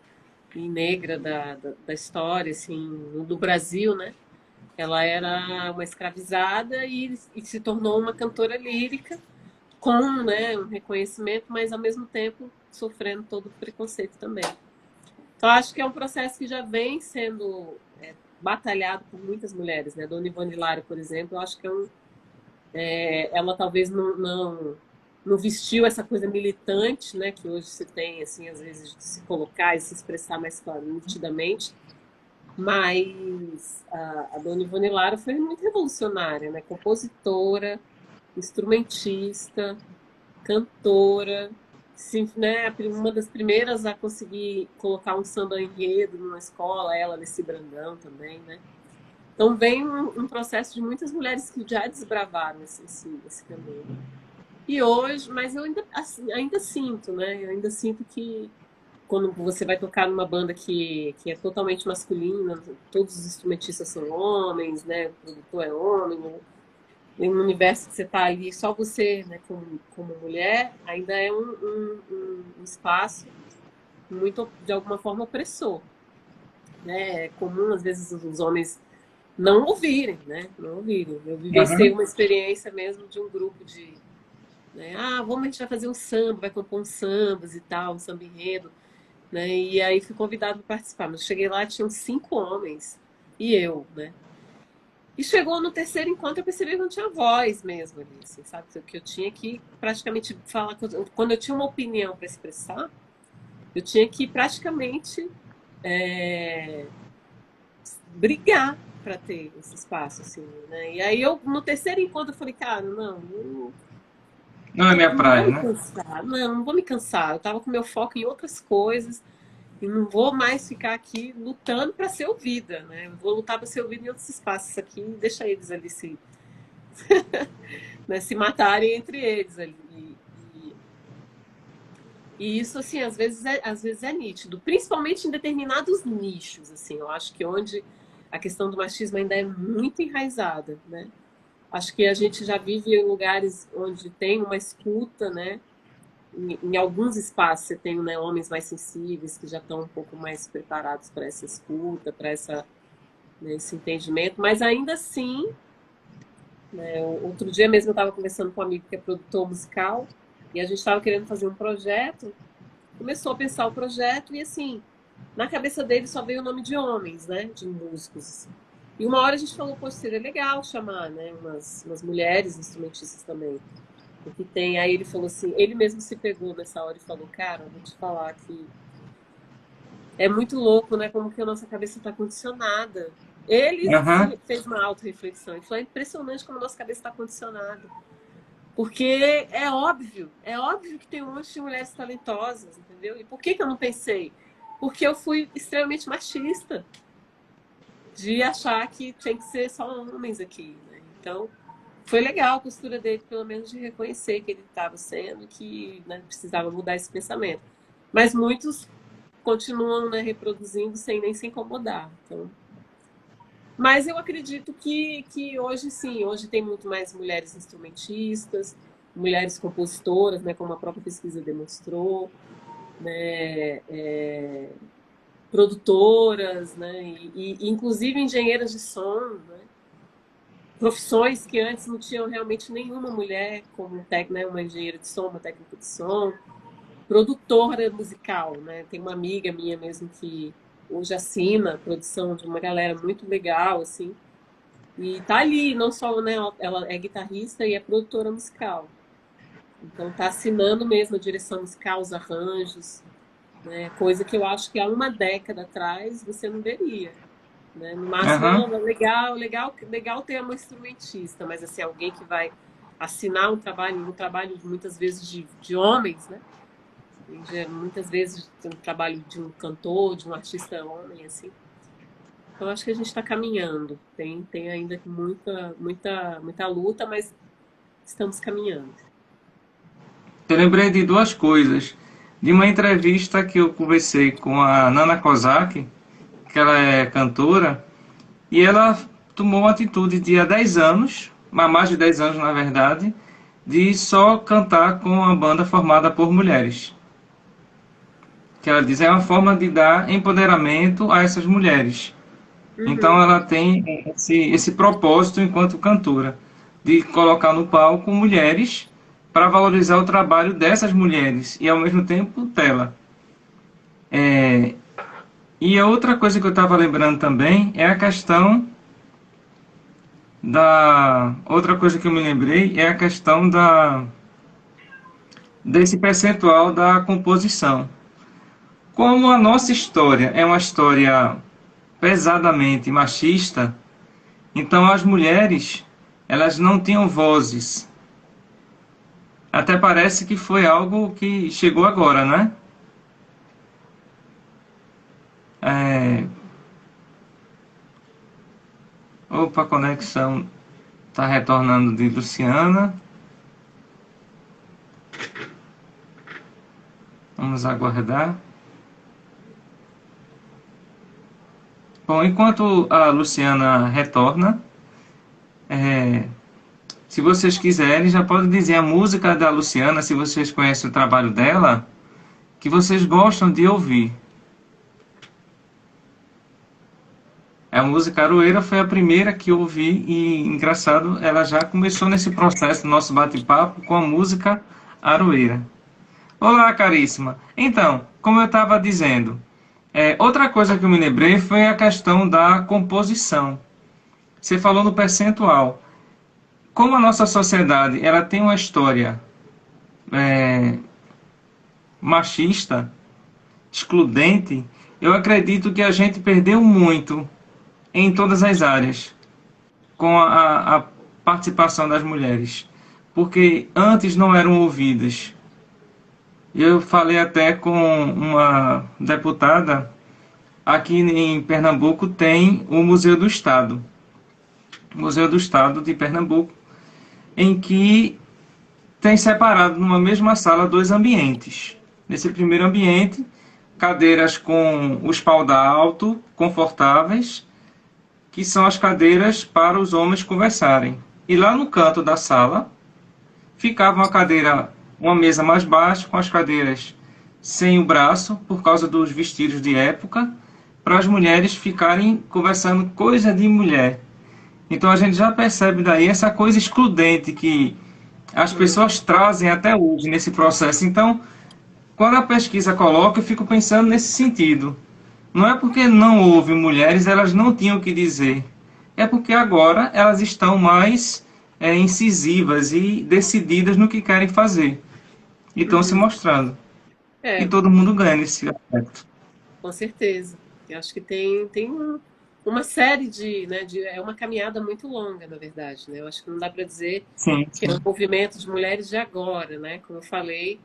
e negra da história, assim, do Brasil, né? Ela era uma escravizada e se tornou uma cantora lírica com, né, um reconhecimento, mas ao mesmo tempo sofrendo todo o preconceito também. Então acho que é um processo que já vem sendo batalhado por muitas mulheres, né? Dona Ivone Lara, por exemplo, eu acho que ela talvez não vestiu essa coisa militante, né, que hoje se tem, assim, às vezes de se colocar e se expressar mais claro, nitidamente, mas a Dona Ivone Lara foi muito revolucionária, né? Compositora, instrumentista, cantora, sim, né? Uma das primeiras a conseguir colocar um samba enredo numa escola, ela, Alessi Brandão também, né? Então vem um processo de muitas mulheres que já desbravaram esse caminho. E hoje, mas eu ainda, assim, ainda sinto, né? Eu ainda sinto que quando você vai tocar numa banda que é totalmente masculina, todos os instrumentistas são homens, né? O produtor é homem, em um universo que você está ali, só você, né, como mulher, ainda é um espaço muito, de alguma forma, opressor, né? É comum, às vezes, os homens não ouvirem, né? Não ouvirem. Eu vivenciei Uhum. uma experiência mesmo de um grupo de, né? Ah, vamos, a gente vai fazer um samba, vai compor uns sambas e tal, um samba enredo, né? E aí fui convidado para participar. Mas cheguei lá, tinham 5 homens e eu, né? E chegou no terceiro encontro, eu percebi que não tinha voz mesmo ali, assim, sabe? Que eu tinha que praticamente falar. Quando eu tinha uma opinião para expressar, eu tinha que praticamente é, brigar para ter esse espaço, assim, né? E aí eu, no terceiro encontro, eu falei, cara, não, Não é minha não vou praia, me né? cansar, não vou me cansar. Eu tava com meu foco em outras coisas e não vou mais ficar aqui lutando para ser ouvida, né? Eu vou lutar para ser ouvida em outros espaços aqui, deixa eles ali né, se matarem entre eles ali. E isso, assim, às vezes é nítido, principalmente em determinados nichos, assim. Eu acho que onde a questão do machismo ainda é muito enraizada, né? Acho que a gente já vive em lugares onde tem uma escuta, né? Em alguns espaços você tem, né, homens mais sensíveis que já estão um pouco mais preparados para essa escuta, para né, esse entendimento, mas ainda assim, né, outro dia mesmo eu estava conversando com um amigo que é produtor musical e a gente estava querendo fazer um projeto, começou a pensar o projeto e assim, na cabeça dele só veio o nome de homens, né, de músicos. Assim. E uma hora a gente falou, poxa, seria legal chamar, né, umas mulheres instrumentistas também. O que tem, aí ele falou assim, ele mesmo se pegou nessa hora e falou, cara, vou te falar que é muito louco, né, como que a nossa cabeça está condicionada. Ele Aham. fez uma auto-reflexão e falou: é impressionante como a nossa cabeça está condicionada. Porque é óbvio que tem um monte de mulheres talentosas, entendeu? E por que eu não pensei? Porque eu fui extremamente machista, de achar que tinha que ser só homens aqui, né? Então, foi legal a postura dele, pelo menos, de reconhecer que ele estava sendo, que, né, precisava mudar esse pensamento. Mas muitos continuam, né, reproduzindo sem nem se incomodar. Então, mas eu acredito que hoje sim, hoje tem muito mais mulheres instrumentistas, mulheres compositoras, né, como a própria pesquisa demonstrou, né, produtoras, né, e inclusive engenheiras de som, né, profissões que antes não tinham realmente nenhuma mulher, como né, uma engenheira de som, uma técnica de som, produtora musical, né? Tem uma amiga minha mesmo que hoje assina a produção de uma galera muito legal, assim, e tá ali, não só, né, ela é guitarrista e é produtora musical. Então tá assinando mesmo a direção musical, os arranjos, né? Coisa que eu acho que há uma década atrás você não veria, né? No máximo, Aham. legal ter uma instrumentista, mas assim, alguém que vai assinar um trabalho muitas vezes de homens, né? Muitas vezes um trabalho de um cantor, de um artista homem, assim. Então acho que a gente está caminhando. Tem ainda muita luta, mas estamos caminhando. Eu lembrei de duas coisas. De uma entrevista que eu conversei com a Nana Kozak, que ela é cantora, e ela tomou uma atitude de há 10 anos, há mais de 10 anos na verdade, de só cantar com uma banda formada por mulheres. Que ela diz é uma forma de dar empoderamento a essas mulheres. Então Uhum, ela tem esse propósito enquanto cantora, de colocar no palco mulheres para valorizar o trabalho dessas mulheres e ao mesmo tempo dela. E a outra coisa que eu estava lembrando também é a questão da. Outra coisa que eu me lembrei é a questão desse percentual da composição. Como a nossa história é uma história pesadamente machista, então as mulheres elas não tinham vozes. Até parece que foi algo que chegou agora, né? É... Opa, a conexão está retornando de Luciana. Vamos aguardar. Bom, enquanto a Luciana retorna, é, se vocês quiserem, já podem dizer a música da Luciana, se vocês conhecem o trabalho dela, que vocês gostam de ouvir. A música Aroeira foi a primeira que eu ouvi e, engraçado, ela já começou nesse processo do nosso bate-papo com a música Aroeira. Olá, caríssima. Então, como eu estava dizendo, outra coisa que eu me lembrei foi a questão da composição. Você falou no percentual. Como a nossa sociedade ela tem uma história é, machista, excludente, eu acredito que a gente perdeu muito em todas as áreas com a participação das mulheres, porque antes não eram ouvidas. Eu falei até com uma deputada, aqui em Pernambuco tem o Museu do Estado, o Museu do Estado de Pernambuco, em que tem separado numa mesma sala dois ambientes. Nesse primeiro ambiente, cadeiras com o espaldar alto, confortáveis, que são as cadeiras para os homens conversarem. E lá no canto da sala ficava uma cadeira, uma mesa mais baixa, com as cadeiras sem o braço, por causa dos vestidos de época, para as mulheres ficarem conversando coisa de mulher. Então a gente já percebe daí essa coisa excludente que as pessoas trazem até hoje nesse processo. Então, quando a pesquisa coloca, eu fico pensando nesse sentido. Não é porque não houve mulheres, elas não tinham o que dizer. É porque agora elas estão mais incisivas e decididas no que querem fazer. E estão se uhum. mostrando. E É, todo mundo ganha nesse aspecto. com certeza. Eu acho que tem um. uma série né, é uma caminhada muito longa, na verdade, né? Eu acho que não dá para dizer Sim, que é um sim. movimento de mulheres de agora, né? Como eu falei,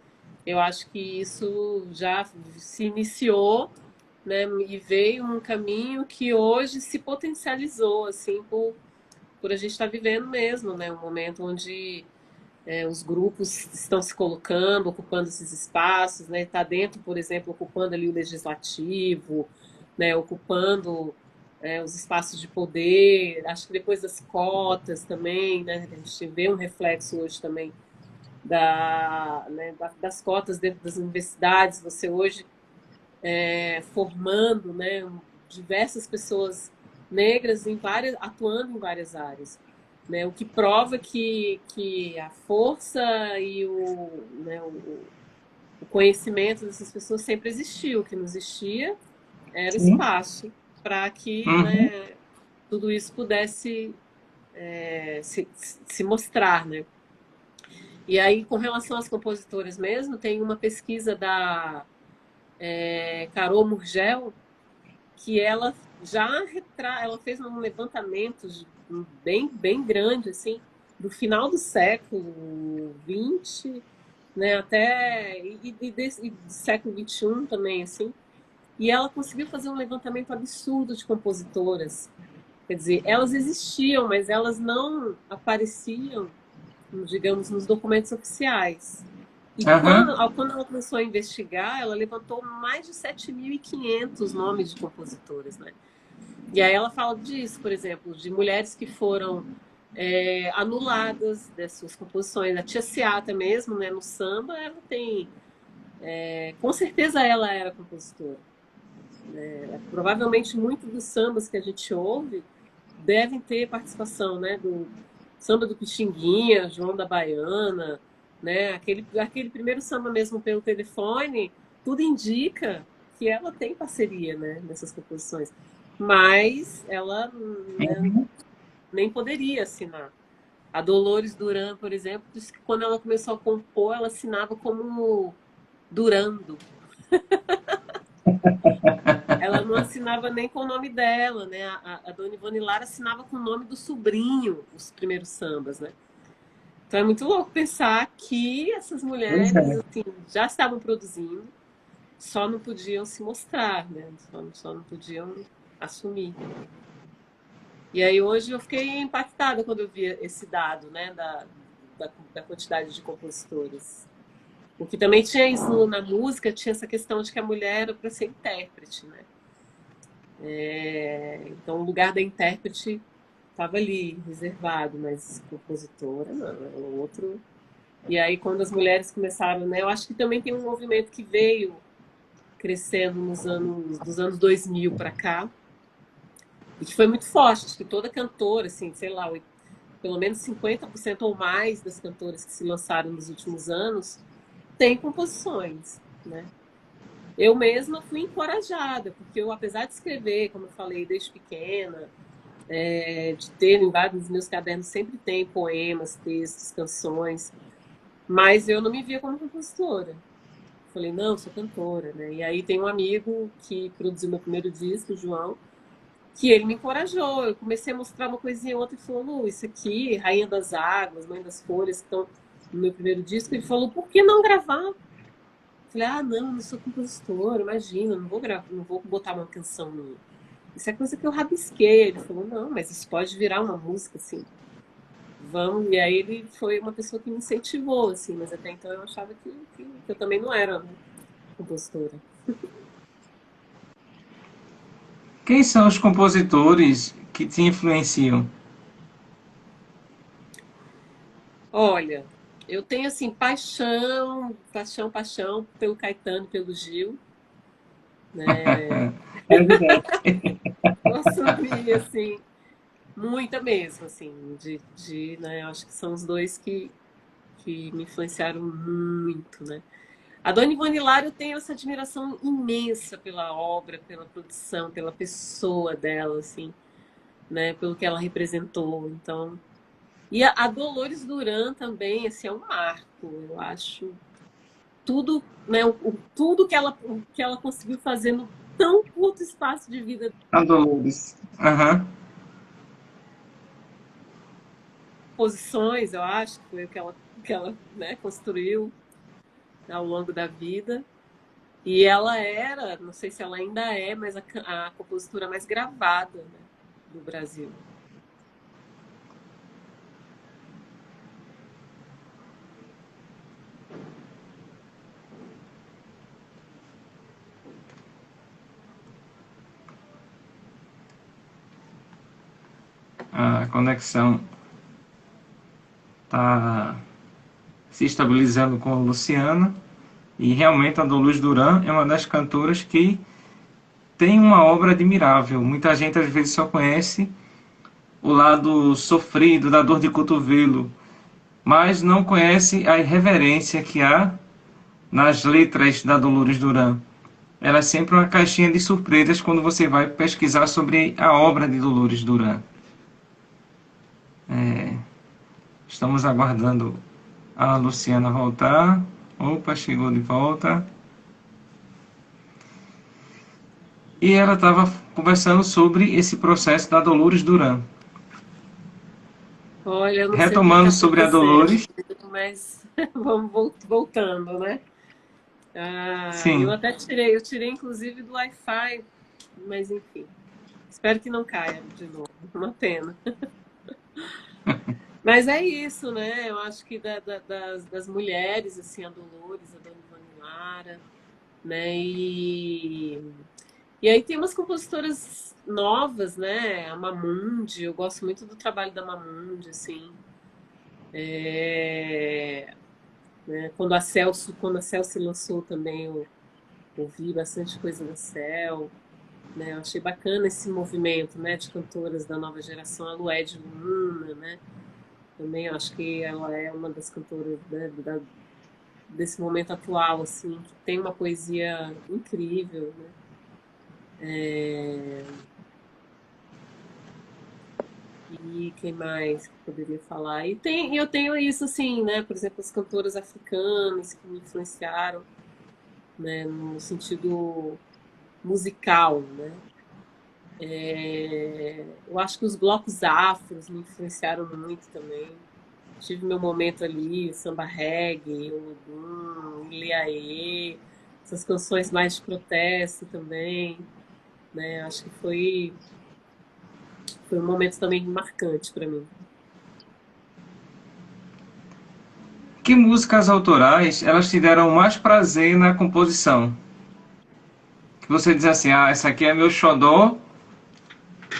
eu acho que isso já se iniciou, né? E veio um caminho que hoje se potencializou, assim, por a gente estar vivendo mesmo, né? Um momento onde os grupos estão se colocando, ocupando esses espaços, né? Está dentro, por exemplo, ocupando ali o legislativo, né? Ocupando os espaços de poder. Acho que depois das cotas também, né? A gente vê um reflexo hoje também das cotas dentro das universidades. Você hoje formando, né? Diversas pessoas negras atuando em várias áreas. Né, o que prova que a força e o conhecimento dessas pessoas sempre existiu. O que não existia era Sim. espaço para que, Uhum. né, tudo isso pudesse se mostrar. Né? E aí, com relação às compositoras mesmo, tem uma pesquisa da Carol Murgel, que ela ela fez um levantamento bem grande, assim, do final do século XX, né, e do século XXI também, assim, e ela conseguiu fazer um levantamento absurdo de compositoras. Quer dizer, elas existiam, mas elas não apareciam, digamos, nos documentos oficiais. E Aham. quando ela começou a investigar, ela levantou mais de 7.500 nomes de compositoras, né? E aí ela fala disso, por exemplo, de mulheres que foram anuladas das suas composições. A Tia Seata mesmo, né, no samba, ela tem... com certeza ela era compositora. Provavelmente muitos dos sambas que a gente ouve devem ter participação, né, do samba do Pixinguinha, João da Baiana, né, aquele primeiro samba mesmo pelo telefone, tudo indica que ela tem parceria, né, nessas composições. Mas ela, né, Uhum. nem poderia assinar. A Dolores Duran, por exemplo, disse que quando ela começou a compor, ela assinava como Durando. Ela não assinava nem com o nome dela, né? A Dona Ivone Lara assinava com o nome do sobrinho os primeiros sambas, né? Então é muito louco pensar que essas Pois mulheres é. assim, já estavam produzindo, só não podiam se mostrar, né? Só não podiam assumir. E aí hoje eu fiquei impactada quando eu vi esse dado, né, da quantidade de compositores. Porque também tinha isso na música, tinha essa questão de que a mulher era para ser intérprete, né? Então o lugar da intérprete estava ali, reservado, mas compositora não, era outro. E aí quando as mulheres começaram, né, eu acho que também tem um movimento que veio crescendo dos anos 2000 para cá, e que foi muito forte, acho que toda cantora, assim, sei lá, pelo menos 50% ou mais das cantoras que se lançaram nos últimos anos têm composições, né? Eu mesma fui encorajada, porque eu, apesar de escrever, como eu falei, desde pequena, de ter em vários dos meus cadernos, sempre tem poemas, textos, canções, mas eu não me via como compositora. Falei, não, sou cantora, né? E aí tem um amigo que produziu meu primeiro disco, o João, que ele me encorajou. Eu comecei a mostrar uma coisinha outra e falou, Lu, isso aqui, Rainha das Águas, Mãe das Folhas, que estão no meu primeiro disco. Ele falou, por que não gravar? Falei, ah, não sou compositora, imagina, não vou gravar, não vou botar uma canção minha. Isso é coisa que eu rabisquei. Ele falou, não, mas isso pode virar uma música, assim. Vamos. E aí ele foi uma pessoa que me incentivou, assim, mas até então eu achava que eu também não era, né, compositora. Quem são os compositores que te influenciam? Olha, eu tenho, assim, paixão pelo Caetano, pelo Gil, né? É evidente. Eu assumi, assim, muita mesmo, assim, né, eu acho que são os dois que me influenciaram muito, né? A Dona Ivone Lara, eu tenho essa admiração imensa pela obra, pela produção, pela pessoa dela, assim, né? Pelo que ela representou. Então, e a Dolores Duran também, assim, é um marco, eu acho. Tudo, né? Tudo que ela conseguiu fazer no tão curto espaço de vida. A Dolores. Aham. Posições, eu acho, que foi o que ela, né, construiu ao longo da vida. E ela era, não sei se ela ainda é, mas a compositora mais gravada, né, do Brasil. A conexão está se estabilizando com a Luciana. E realmente a Dolores Duran é uma das cantoras que tem uma obra admirável. Muita gente às vezes só conhece o lado sofrido da dor de cotovelo, mas não conhece a irreverência que há nas letras da Dolores Duran. Ela é sempre uma caixinha de surpresas quando você vai pesquisar sobre a obra de Dolores Duran. Estamos aguardando a Luciana voltar. Opa, chegou de volta. E ela estava conversando sobre esse processo da Dolores Duran. Olha, eu não sei o que está Retomando sobre a acontecendo, Dolores, mas vamos voltando, né? Ah, sim. eu tirei inclusive do Wi-Fi, mas enfim. Espero que não caia de novo, uma pena. Mas é isso, né? Eu acho que das mulheres, assim, a Dolores, a Dona Ivone Lara, né? E aí tem umas compositoras novas, né? A Mamundi, eu gosto muito do trabalho da Mamundi, assim. É, né? Quando a Cel se lançou também, eu ouvi bastante coisa da Cel, né? Eu achei bacana esse movimento, né, de cantoras da nova geração, a Lued Luna, né? Também acho que ela é uma das cantoras, né, desse momento atual, assim, que tem uma poesia incrível, né? É, e quem mais que poderia falar? Eu tenho isso, assim, né? Por exemplo, as cantoras africanas que me influenciaram, né, no sentido musical, né? Eu acho que os blocos afros me influenciaram muito também. Tive meu momento ali, samba reggae, Olodum, Ilhaê, essas canções mais de protesto também, né? Acho que foi um momento também marcante para mim. Que músicas autorais elas te deram mais prazer na composição? Que você diz assim, ah, essa aqui é meu xodó,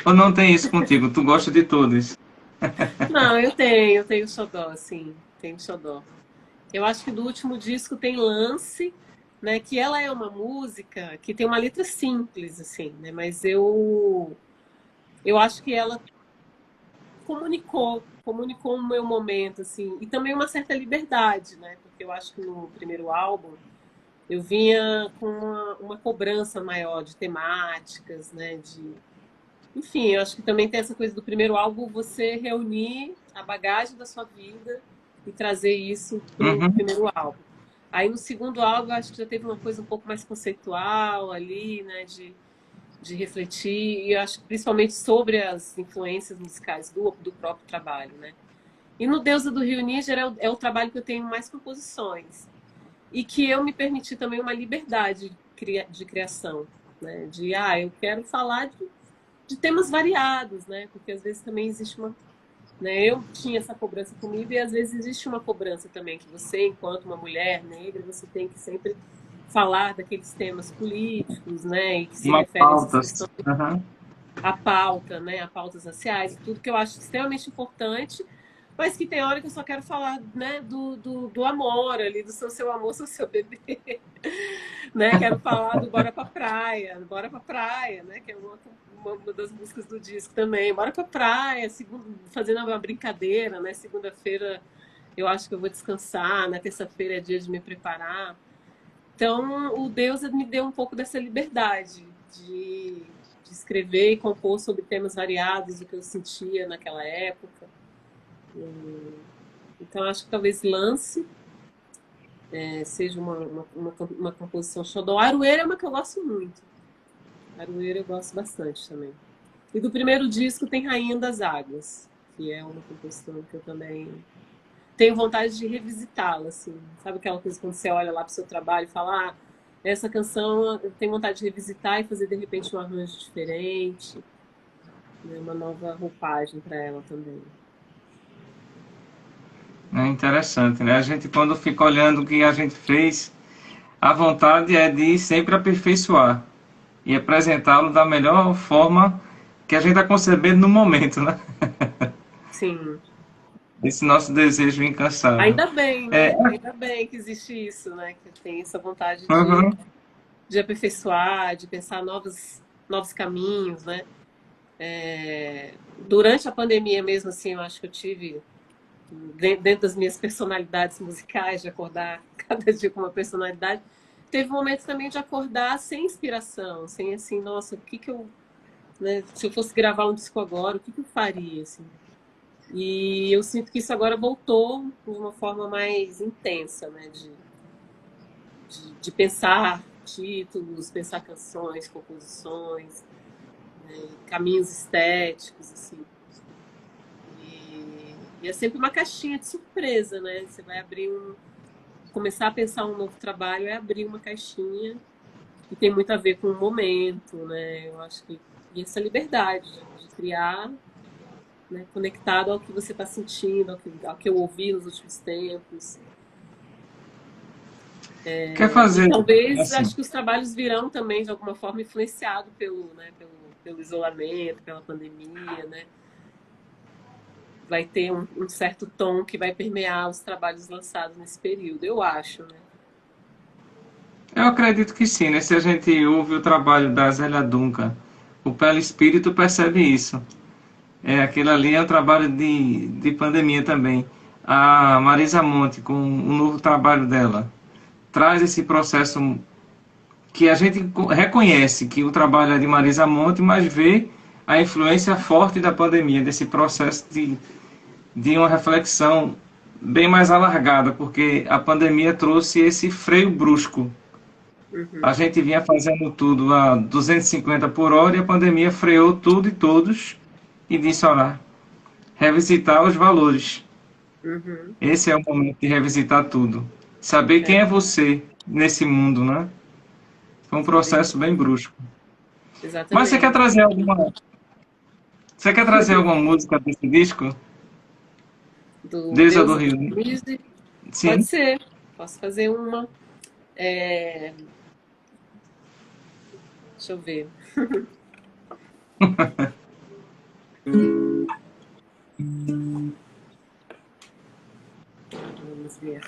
ou não tem isso contigo? Tu gosta de todas? Não, eu tenho xodó, sim, tenho xodó. Eu acho que do último disco tem Lance, né? Que ela é uma música que tem uma letra simples, assim, né? Mas eu acho que ela comunicou o meu momento, assim, e também uma certa liberdade, né? Porque eu acho que no primeiro álbum eu vinha com uma cobrança maior de temáticas, né? Enfim, eu acho que também tem essa coisa do primeiro álbum, você reunir a bagagem da sua vida e trazer isso para o Uhum. primeiro álbum. Aí no segundo álbum, eu acho que já teve uma coisa um pouco mais conceitual ali, né? De refletir, e eu acho que principalmente sobre as influências musicais do próprio trabalho, né? E no Deusa do Rio Níger é o trabalho que eu tenho mais composições. E que eu me permiti também uma liberdade de criação, né? Eu quero falar de temas variados, né? Porque às vezes também existe uma, né? Eu tinha essa cobrança comigo e às vezes existe uma cobrança também que você, enquanto uma mulher negra, você tem que sempre falar daqueles temas políticos, né? E que se Uma referem a essas pautas. questões, Uhum. a pauta, né? A pautas raciais, tudo que eu acho extremamente importante, mas que tem hora que eu só quero falar, né, do amor ali, do seu amor, seu bebê, né? Quero falar do Bora pra praia, né? Que é uma das músicas do disco também. Bora pra praia, fazendo uma brincadeira, né? Segunda-feira eu acho que eu vou descansar, na terça-feira é dia de me preparar. Então, o Deus me deu um pouco dessa liberdade de escrever e compor sobre temas variados, o que eu sentia naquela época. Então, acho que talvez Lance seja uma composição xodó. Aroeira é uma que eu gosto muito. Aroeira eu gosto bastante também. E do primeiro disco tem Rainha das Águas, que é uma composição que eu também tenho vontade de revisitá-la, assim. Sabe aquela coisa quando você olha lá para o seu trabalho e fala, ah, essa canção eu tenho vontade de revisitar e fazer de repente um arranjo diferente, né? Uma nova roupagem para ela também. É interessante, né? A gente, quando fica olhando o que a gente fez, a vontade é de sempre aperfeiçoar e apresentá-lo da melhor forma que a gente está concebendo no momento, né? Sim. Esse nosso desejo incansável. Ainda bem, É, né? Ainda bem que existe isso, né? Que tem essa vontade uhum, de aperfeiçoar, de pensar novos caminhos, né? Durante a pandemia mesmo, assim, eu acho que eu tive, dentro das minhas personalidades musicais, de acordar cada dia com uma personalidade, teve momentos também de acordar sem inspiração, sem assim, nossa, o que que eu, né, se eu fosse gravar um disco agora, o que que eu faria, assim? E eu sinto que isso agora voltou de uma forma mais intensa, né, de pensar títulos, pensar canções, composições, né, caminhos estéticos, assim. E é sempre uma caixinha de surpresa, né? Você vai começar a pensar um novo trabalho é abrir uma caixinha que tem muito a ver com o momento, né? Eu acho que e essa liberdade de criar, né, conectado ao que você está sentindo, ao que eu ouvi nos últimos tempos. quer E fazer talvez assim? acho que os trabalhos virão também de alguma forma influenciado pelo isolamento, pela pandemia, né? Vai ter um certo tom que vai permear os trabalhos lançados nesse período, eu acho, né? Eu acredito que sim, né? Se a gente ouve o trabalho da Zélia Duncan, o Pelo Espírito percebe isso. É, aquele ali é um trabalho de pandemia também. A Marisa Monte, com o novo trabalho dela, traz esse processo que a gente reconhece que o trabalho é de Marisa Monte, mas vê a influência forte da pandemia, desse processo de uma reflexão bem mais alargada, porque a pandemia trouxe esse freio brusco. A Uhum. gente vinha fazendo tudo a 250 por hora e a pandemia freou tudo e todos e disse, olha, revisitar os valores. Uhum. Esse é o momento de revisitar tudo. Saber quem É, é você nesse mundo, né? Foi um saber processo bem brusco. Mas exatamente. você quer trazer alguma música desse disco? Do Deusa Deus do do Rio, né? Music, pode Sim. ser. Posso fazer uma. É, deixa eu ver. Vamos ver.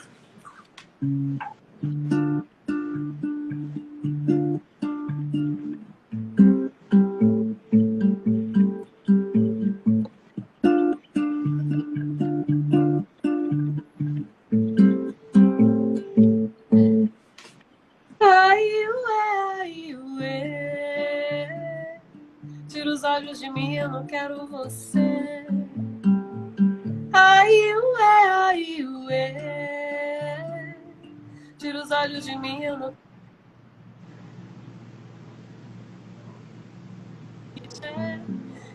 Ai, ué, ai, ué. Tira os olhos de mim, eu não quero você. Ai, ué, ai, ué. Tira os olhos de mim, eu não quero.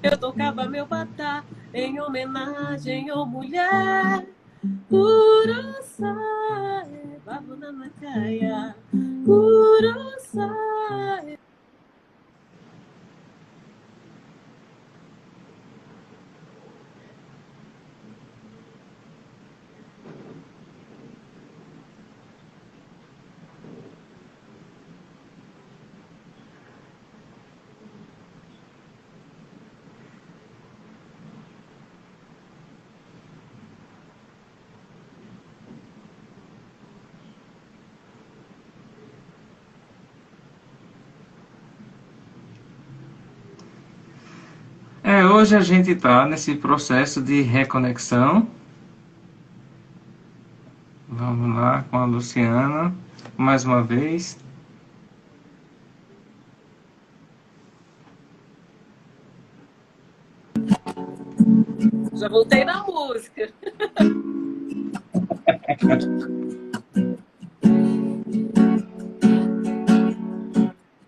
Eu tocava meu batá em homenagem à mulher. Kurosae, babu na macaia. Kurosae. É, hoje a gente está nesse processo de reconexão. Vamos lá com a Luciana, mais uma vez. Já voltei na música.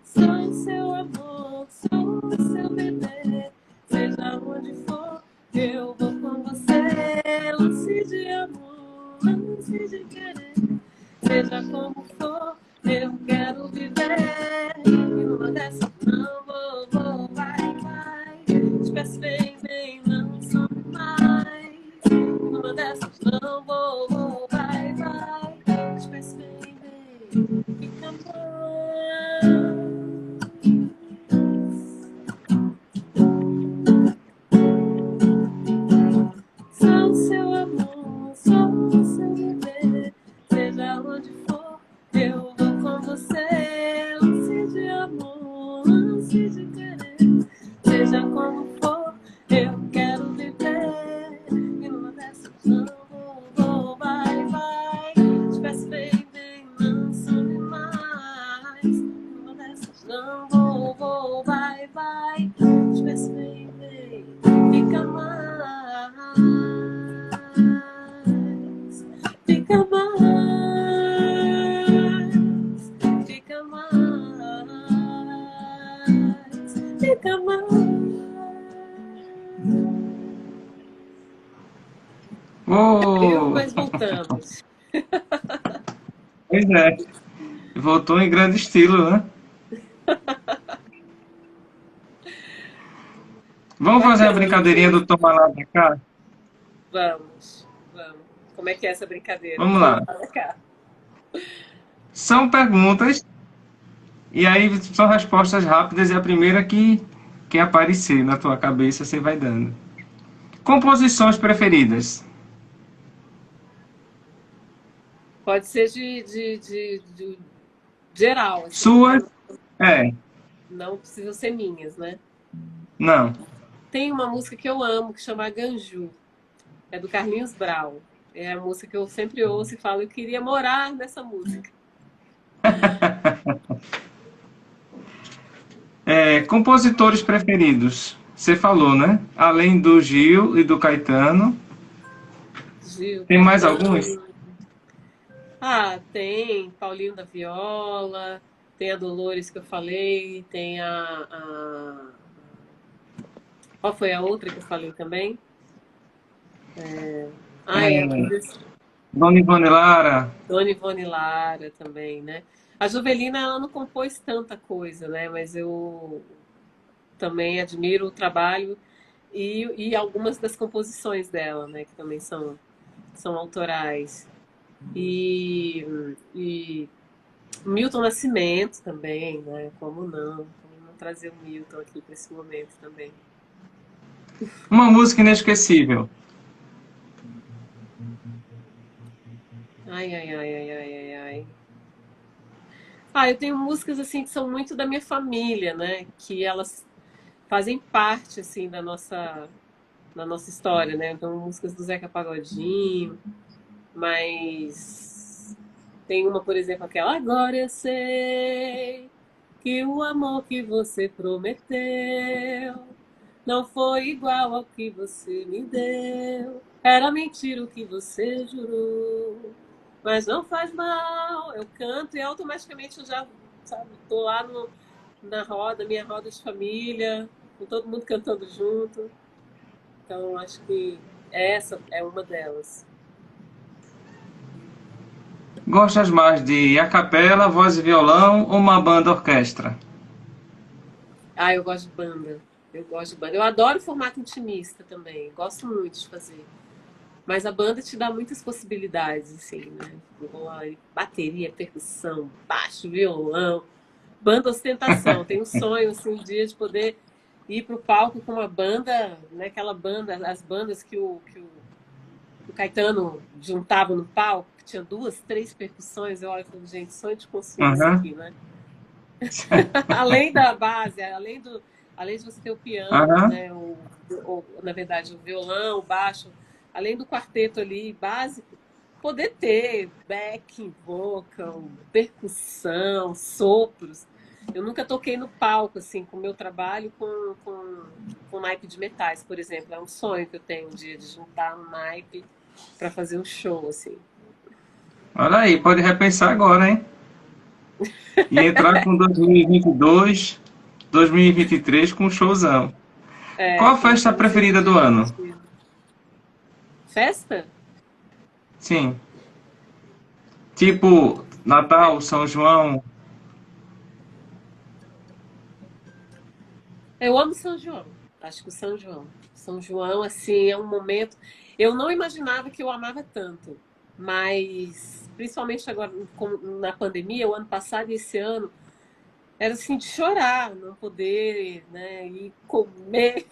Só em seu amor de querer. Seja como for, eu quero viver. E numa dessas não vou, vai. Te peço bem, não some mais. E numa dessas não vou, vai. Te peço bem, fica mais. Sou seu amor, sou seu viver. Seja onde for, eu vou com você. Lance de amor, lance de querer. Seja como for, eu quero viver. E numa dessas não vou, vai. Te peço bem, não some mais. Numa dessas não vou, vai. Te peço bem, fica mais. Fica mais, fica mais, fica mais. Mas voltamos. Pois é. Voltou em grande estilo, né? Vamos fazer a brincadeirinha do toma lá da cá? Vamos. Como é que é essa brincadeira? Vamos lá. São perguntas e aí são respostas rápidas e a primeira que aparecer na tua cabeça você vai dando. Composições preferidas? Pode ser de geral. Assim. Suas? Não precisam ser minhas, né? Não. Tem uma música que eu amo que chama Ganju. É do Carlinhos Brau. É a música que eu sempre ouço e falo, eu queria morar nessa música. Compositores preferidos? Você falou, né? Além do Gil e do Caetano. Gil, tem mais alguns? Tem Paulinho da Viola, tem a Dolores que eu falei, tem Qual foi a outra que eu falei também? Dona Ivone Lara. Dona Ivone Lara também, né? A Jovelina, ela não compôs tanta coisa, né? Mas eu também admiro o trabalho e algumas das composições dela, né? Que também são autorais. E Milton Nascimento também, né? Como não trazer o Milton aqui para esse momento também. Uma música inesquecível. Ai. Eu tenho músicas assim que são muito da minha família, né? Que elas fazem parte assim da nossa história, né? Então músicas do Zeca Pagodinho, mas tem uma, por exemplo, aquela Agora eu sei que o amor que você prometeu não foi igual ao que você me deu. Era mentira o que você jurou. Mas não faz mal, eu canto e automaticamente eu já, tô lá na minha roda de família, com todo mundo cantando junto. Então, acho que essa é uma delas. Gostas mais de a capela, voz e violão ou uma banda orquestra? Eu gosto de banda. Eu adoro o formato intimista também, gosto muito de fazer. Mas a banda te dá muitas possibilidades, assim, né? Bateria, percussão, baixo, violão, banda ostentação. Tenho um sonho, assim, um dia de poder ir para o palco com uma banda, né? Aquela banda, as bandas que o Caetano juntava no palco, que tinha 2, 3 percussões. Eu olho e falo, gente, sonho de consumo isso aqui, né? Além da base, além de você ter o piano, né? Na verdade, o violão, o baixo, além do quarteto ali básico, poder ter backing vocal, percussão, sopros. Eu nunca toquei no palco, assim, com o meu trabalho com naipe de metais, por exemplo. É um sonho que eu tenho um dia de juntar um naipe para fazer um show, assim. Olha aí, pode repensar agora, hein? E entrar com 2022, 2023 com um showzão. Qual a festa preferida do ano? Festa? Sim. Tipo, Natal, São João. Eu amo São João. Acho que o São João. São João, assim, é um momento. Eu não imaginava que eu amava tanto, mas principalmente agora na pandemia, o ano passado e esse ano, era assim de chorar, não poder, né, ir comer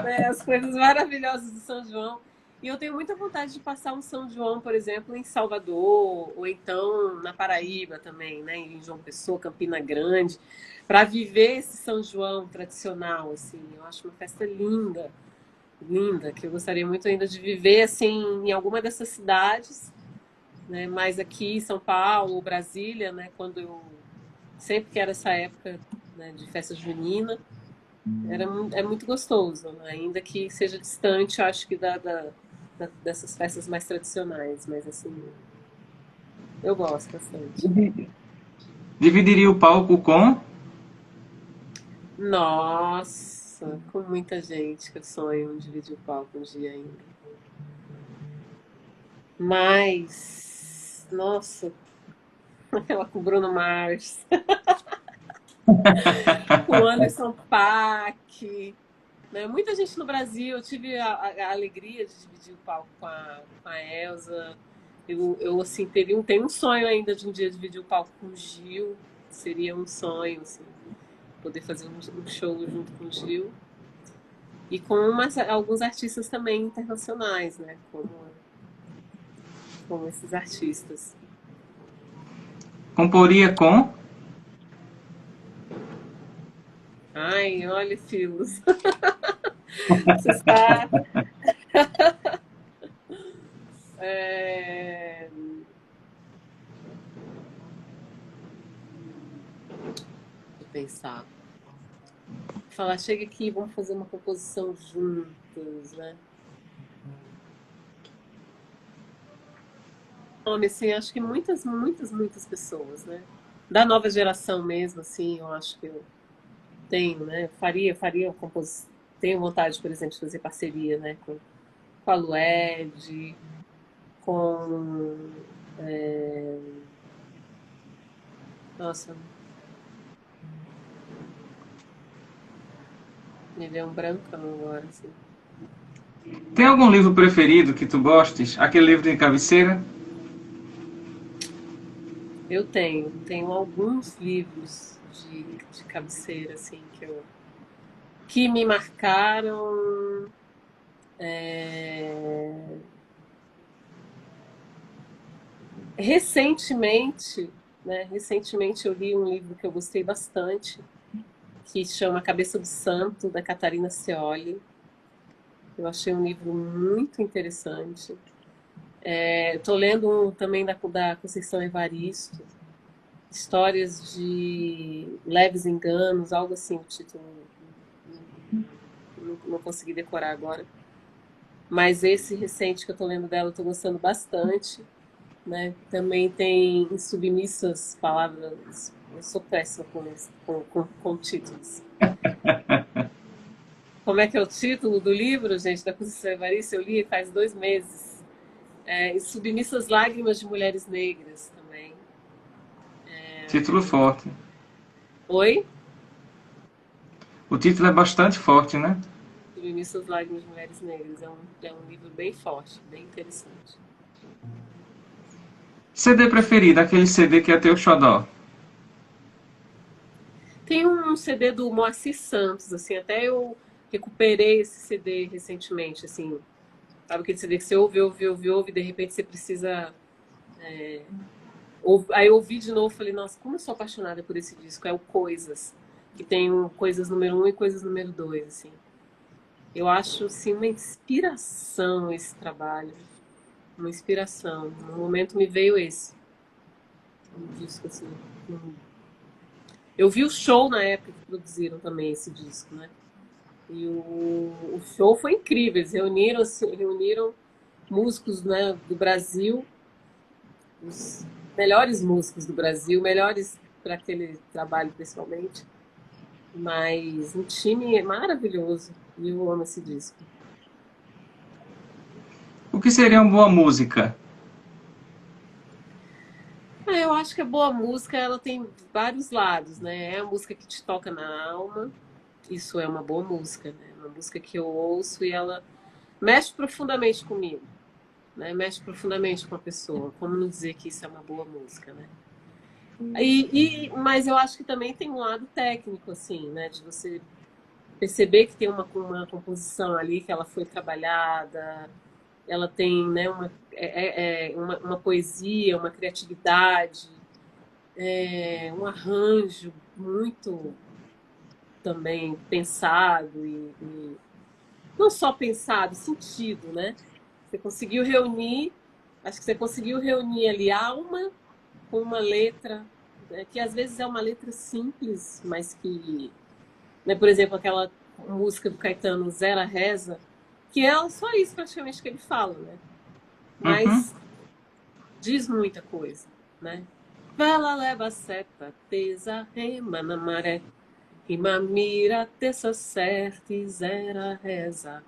né, as coisas maravilhosas do São João. E eu tenho muita vontade de passar um São João, por exemplo, em Salvador, ou então na Paraíba também, né, em João Pessoa, Campina Grande, para viver esse São João tradicional, assim. Eu acho uma festa linda, linda, que eu gostaria muito ainda de viver assim em alguma dessas cidades, né, mais aqui, São Paulo, Brasília, né, quando eu sempre que era essa época, né, de festa junina. É muito gostoso, né? Ainda que seja distante, eu acho que dessas festas mais tradicionais, mas assim, eu gosto bastante. Dividiria o palco com. Nossa, com muita gente que eu sonho em dividir o palco um dia ainda. Mas, nossa, aquela com o Bruno Mars, com o Anderson Paak, né? Muita gente no Brasil. Eu tive a alegria de dividir o palco com a Elsa. Eu assim, tenho um sonho ainda de um dia dividir o palco com o Gil. Seria um sonho, assim, poder fazer um show junto com o Gil. E com alguns artistas também internacionais, né? Como esses artistas. Comporia com. Ai, olha, Filos. Você está. É... Deixa eu pensar. Falar, chega aqui, vamos fazer uma composição juntos, né? Nome, assim, acho que muitas pessoas, né? Da nova geração mesmo, assim, eu acho que eu tenho, né? Faria tenho vontade, por exemplo, de fazer parceria, né? Com a Lued, com. é, Nossa, me deu um brancão agora, assim. Tem algum livro preferido que tu gostes? Aquele livro de cabeceira? Eu tenho alguns livros de cabeceira, assim, que me marcaram. é, Recentemente, né? Recentemente eu li um livro que eu gostei bastante, que chama Cabeça do Santo, da Catarina Scioli. Eu achei um livro muito interessante. Estou lendo também da Conceição Evaristo, Histórias de Leves Enganos, algo assim, o título não consegui decorar agora. Mas esse recente que eu estou lendo dela, eu estou gostando bastante. Né? Também tem Submissas Palavras. Eu sou péssima com títulos. Como é que é o título do livro, gente, da Conceição Evaristo? Eu li faz 2 meses. E Submissas Lágrimas de Mulheres Negras também. Título forte. Oi? O título é bastante forte, né? Submissas Lágrimas de Mulheres Negras. É um livro bem forte, bem interessante. CD preferido, aquele CD que é teu xodó. Tem um CD do Moacir Santos, assim, até eu recuperei esse CD recentemente, assim. Sabe aquele CD que você ouve, e de repente você precisa. Aí eu ouvi de novo e falei, nossa, como eu sou apaixonada por esse disco. É o Coisas, que tem Coisas número 1 e Coisas número 2, assim. Eu acho, assim, uma inspiração esse trabalho. Uma inspiração. No momento me veio esse. Um disco, assim. Eu vi o show na época que produziram também esse disco, né? E o show foi incrível. Eles reuniram músicos, né, do Brasil, os melhores músicos do Brasil, melhores para aquele trabalho principalmente. Mas um time maravilhoso. E eu amo esse disco. O que seria uma boa música? Eu acho que a boa música ela tem vários lados, né? É a música que te toca na alma, isso é uma boa música, né? Uma música que eu ouço e ela mexe profundamente comigo, né? Mexe profundamente com a pessoa. Como não dizer que isso é uma boa música, né? Mas eu acho que também tem um lado técnico, assim, né? De você perceber que tem uma composição ali que ela foi trabalhada, ela tem, né, uma poesia, uma criatividade, um arranjo muito também pensado e não só pensado, sentido, né? Você conseguiu reunir, acho que você conseguiu reunir ali alma com uma letra, né, que às vezes é uma letra simples, mas que, né, por exemplo, aquela música do Caetano, Zera Reza, que é só isso praticamente que ele fala, né? Uhum. Mas diz muita coisa, né? Vela leva seta, tesa, rema na maré, rima mira, terça certa e zera reza.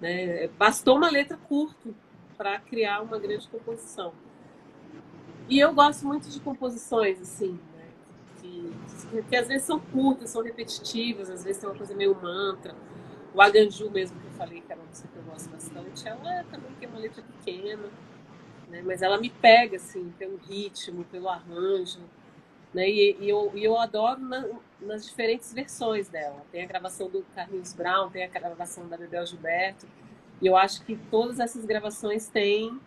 Né? Bastou uma letra curta para criar uma grande composição. E eu gosto muito de composições, assim, né? Que às vezes são curtas, são repetitivas, às vezes tem uma coisa meio mantra. O Aganju mesmo que eu falei, que é uma música que eu gosto bastante, ela também tem uma letra pequena, né? Mas ela me pega, assim, pelo ritmo, pelo arranjo, né? E eu adoro nas diferentes versões dela. Tem a gravação do Carlinhos Brown, tem a gravação da Bebel Gilberto, e eu acho que todas essas gravações têm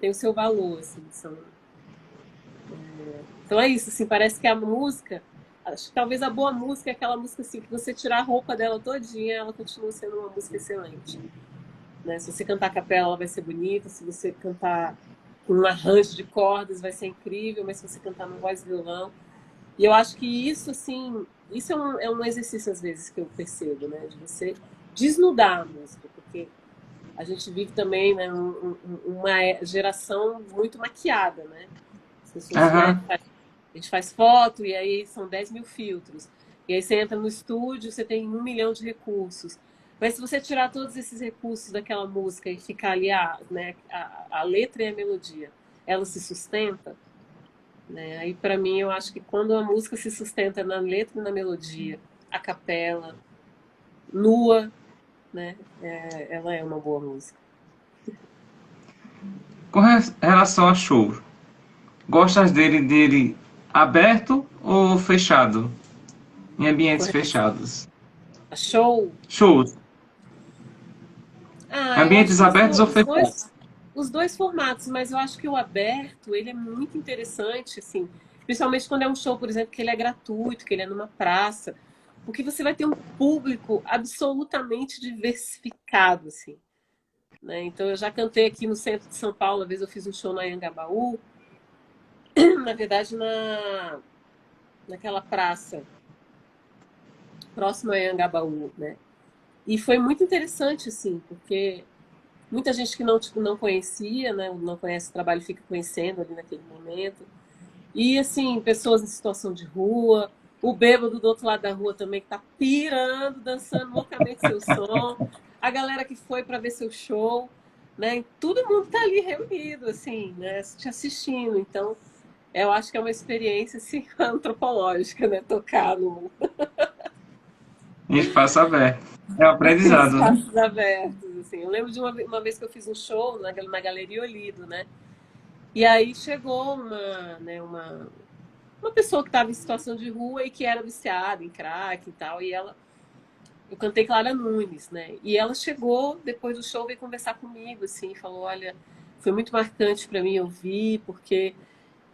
o seu valor, assim, então é isso, assim, parece que a música, acho que talvez a boa música é aquela música assim, que você tirar a roupa dela todinha, ela continua sendo uma música excelente. Né? Se você cantar a capela, ela vai ser bonita, se você cantar com um arranjo de cordas, vai ser incrível, mas se você cantar no voz e violão. E eu acho que isso, assim, isso é um exercício, às vezes, que eu percebo, né? De você desnudar a música, porque a gente vive também, né, uma geração muito maquiada, né? As pessoas, né, Aham. a gente faz foto e aí são 10 mil filtros. E aí você entra no estúdio, você tem 1 milhão de recursos. Mas se você tirar todos esses recursos daquela música e ficar ali né, a letra e a melodia, ela se sustenta, né? Aí para mim eu acho que quando a música se sustenta na letra e na melodia, a capela, nua, né, ela é uma boa música. Com relação a show, gostas dele aberto ou fechado? Em ambientes Com relação fechados. a show, Shows. eu Ambientes acho que abertos ou fechados? os dois formatos, mas eu acho que o aberto, ele é muito interessante, assim, principalmente quando é um show, por exemplo, que ele é gratuito, que ele é numa praça, porque você vai ter um público absolutamente diversificado, assim, né? Então, eu já cantei aqui no centro de São Paulo, uma vez eu fiz um show na Anhangabaú, na verdade, naquela praça próxima a Anhangabaú, né? E foi muito interessante, assim, porque muita gente que não conhecia, né, não conhece o trabalho, fica conhecendo ali naquele momento. E, assim, pessoas em situação de rua, o bêbado do outro lado da rua também, que tá pirando, dançando loucamente seu som, a galera que foi para ver seu show, né? Todo mundo tá ali reunido, assim, né, te assistindo. Então, eu acho que é uma experiência, assim, antropológica, né, tocar no, Em espaço aberto. É um em aprendizado, né? espaços abertos, assim. Eu lembro de uma vez que eu fiz um show na Galeria Olido, né? E aí chegou uma pessoa que estava em situação de rua e que era viciada em crack e tal, e eu cantei Clara Nunes, né? E ela chegou depois do show, veio conversar comigo, assim, falou, olha, foi muito marcante para mim ouvir, porque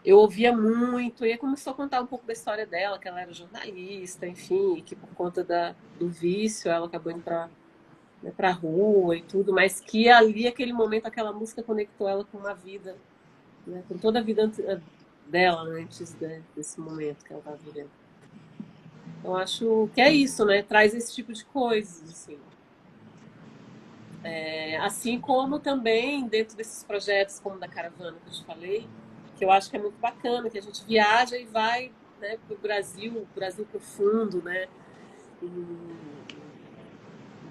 eu ouvia muito, e aí começou a contar um pouco da história dela, que ela era jornalista, enfim, e que por conta do vício ela acabou indo para, né, pra rua e tudo, mas que ali, aquele momento, aquela música conectou ela com uma vida, né, com toda a vida dela, né, antes, né, desse momento que ela estava vivendo. Então acho que é isso, né? Traz esse tipo de coisas, assim. Assim como também dentro desses projetos como o da caravana que eu te falei, que eu acho que é muito bacana, que a gente viaja e vai, né, para o Brasil profundo, né?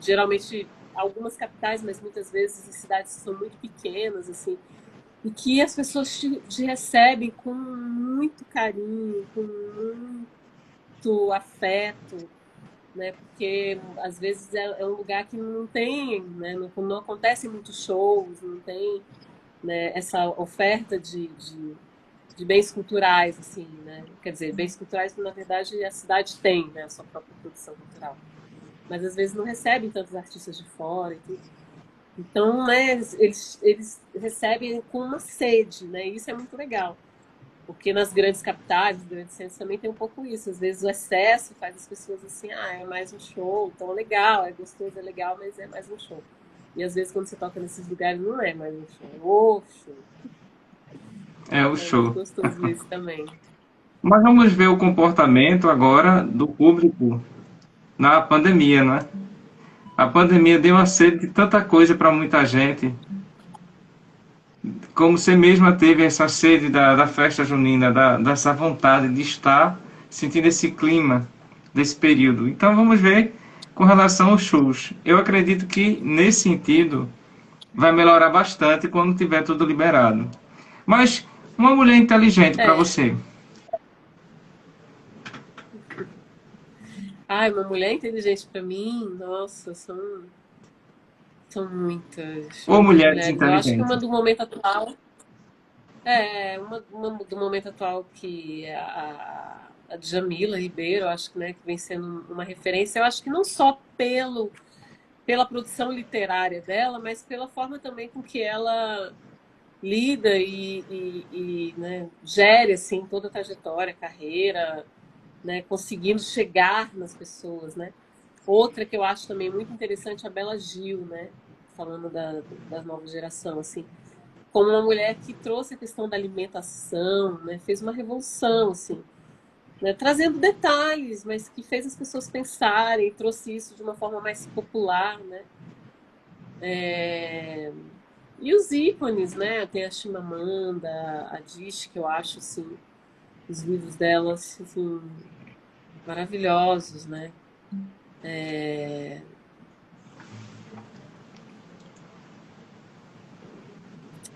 Geralmente algumas capitais, mas muitas vezes em cidades que são muito pequenas, assim. e que as pessoas te recebem com muito carinho, com muito afeto, né? Porque às vezes é um lugar que não tem, né? Não acontecem muitos shows, não tem, né, essa oferta de bens culturais, assim, né? Quer dizer, bens culturais que na verdade a cidade tem, né? A sua própria produção cultural. Mas às vezes não recebem tantos artistas de fora e tudo. Então, né, eles recebem com uma sede, né? E isso é muito legal. Porque nas grandes capitais, nos grandes centros, também tem um pouco isso. Às vezes o excesso faz as pessoas assim, ah, é mais um show, então é legal, é gostoso, é legal, mas é mais um show. E às vezes quando você toca nesses lugares não é mais um show, é o show. É o É muito show. gostoso isso também. Mas vamos ver o comportamento agora do público na pandemia, não é? A pandemia deu uma sede de tanta coisa para muita gente. Como você mesma teve essa sede da festa junina, dessa vontade de estar sentindo esse clima desse período. Então vamos ver com relação aos shows. Eu acredito que nesse sentido vai melhorar bastante quando tiver tudo liberado. Mas uma mulher inteligente para É. você, Ai, uma mulher inteligente para mim, nossa, são muitas, ou muitas mulheres mulheres. Eu acho que uma inteligentes? do momento atual, uma do momento atual que é a Djamila Ribeiro, eu acho que, né, que vem sendo uma referência, eu acho que não só pela produção literária dela, mas pela forma também com que ela lida né, gere assim, toda a trajetória, carreira, né, conseguindo chegar nas pessoas, né? Outra que eu acho também muito interessante é a Bela Gil, né? Falando da nova geração, assim, como uma mulher que trouxe a questão da alimentação, né? Fez uma revolução, assim, né? Trazendo detalhes, mas que fez as pessoas pensarem, trouxe isso de uma forma mais popular, né? E os ícones, né? Tem a Chimamanda, a Dish, que eu acho, assim, os livros delas, assim, maravilhosos, né?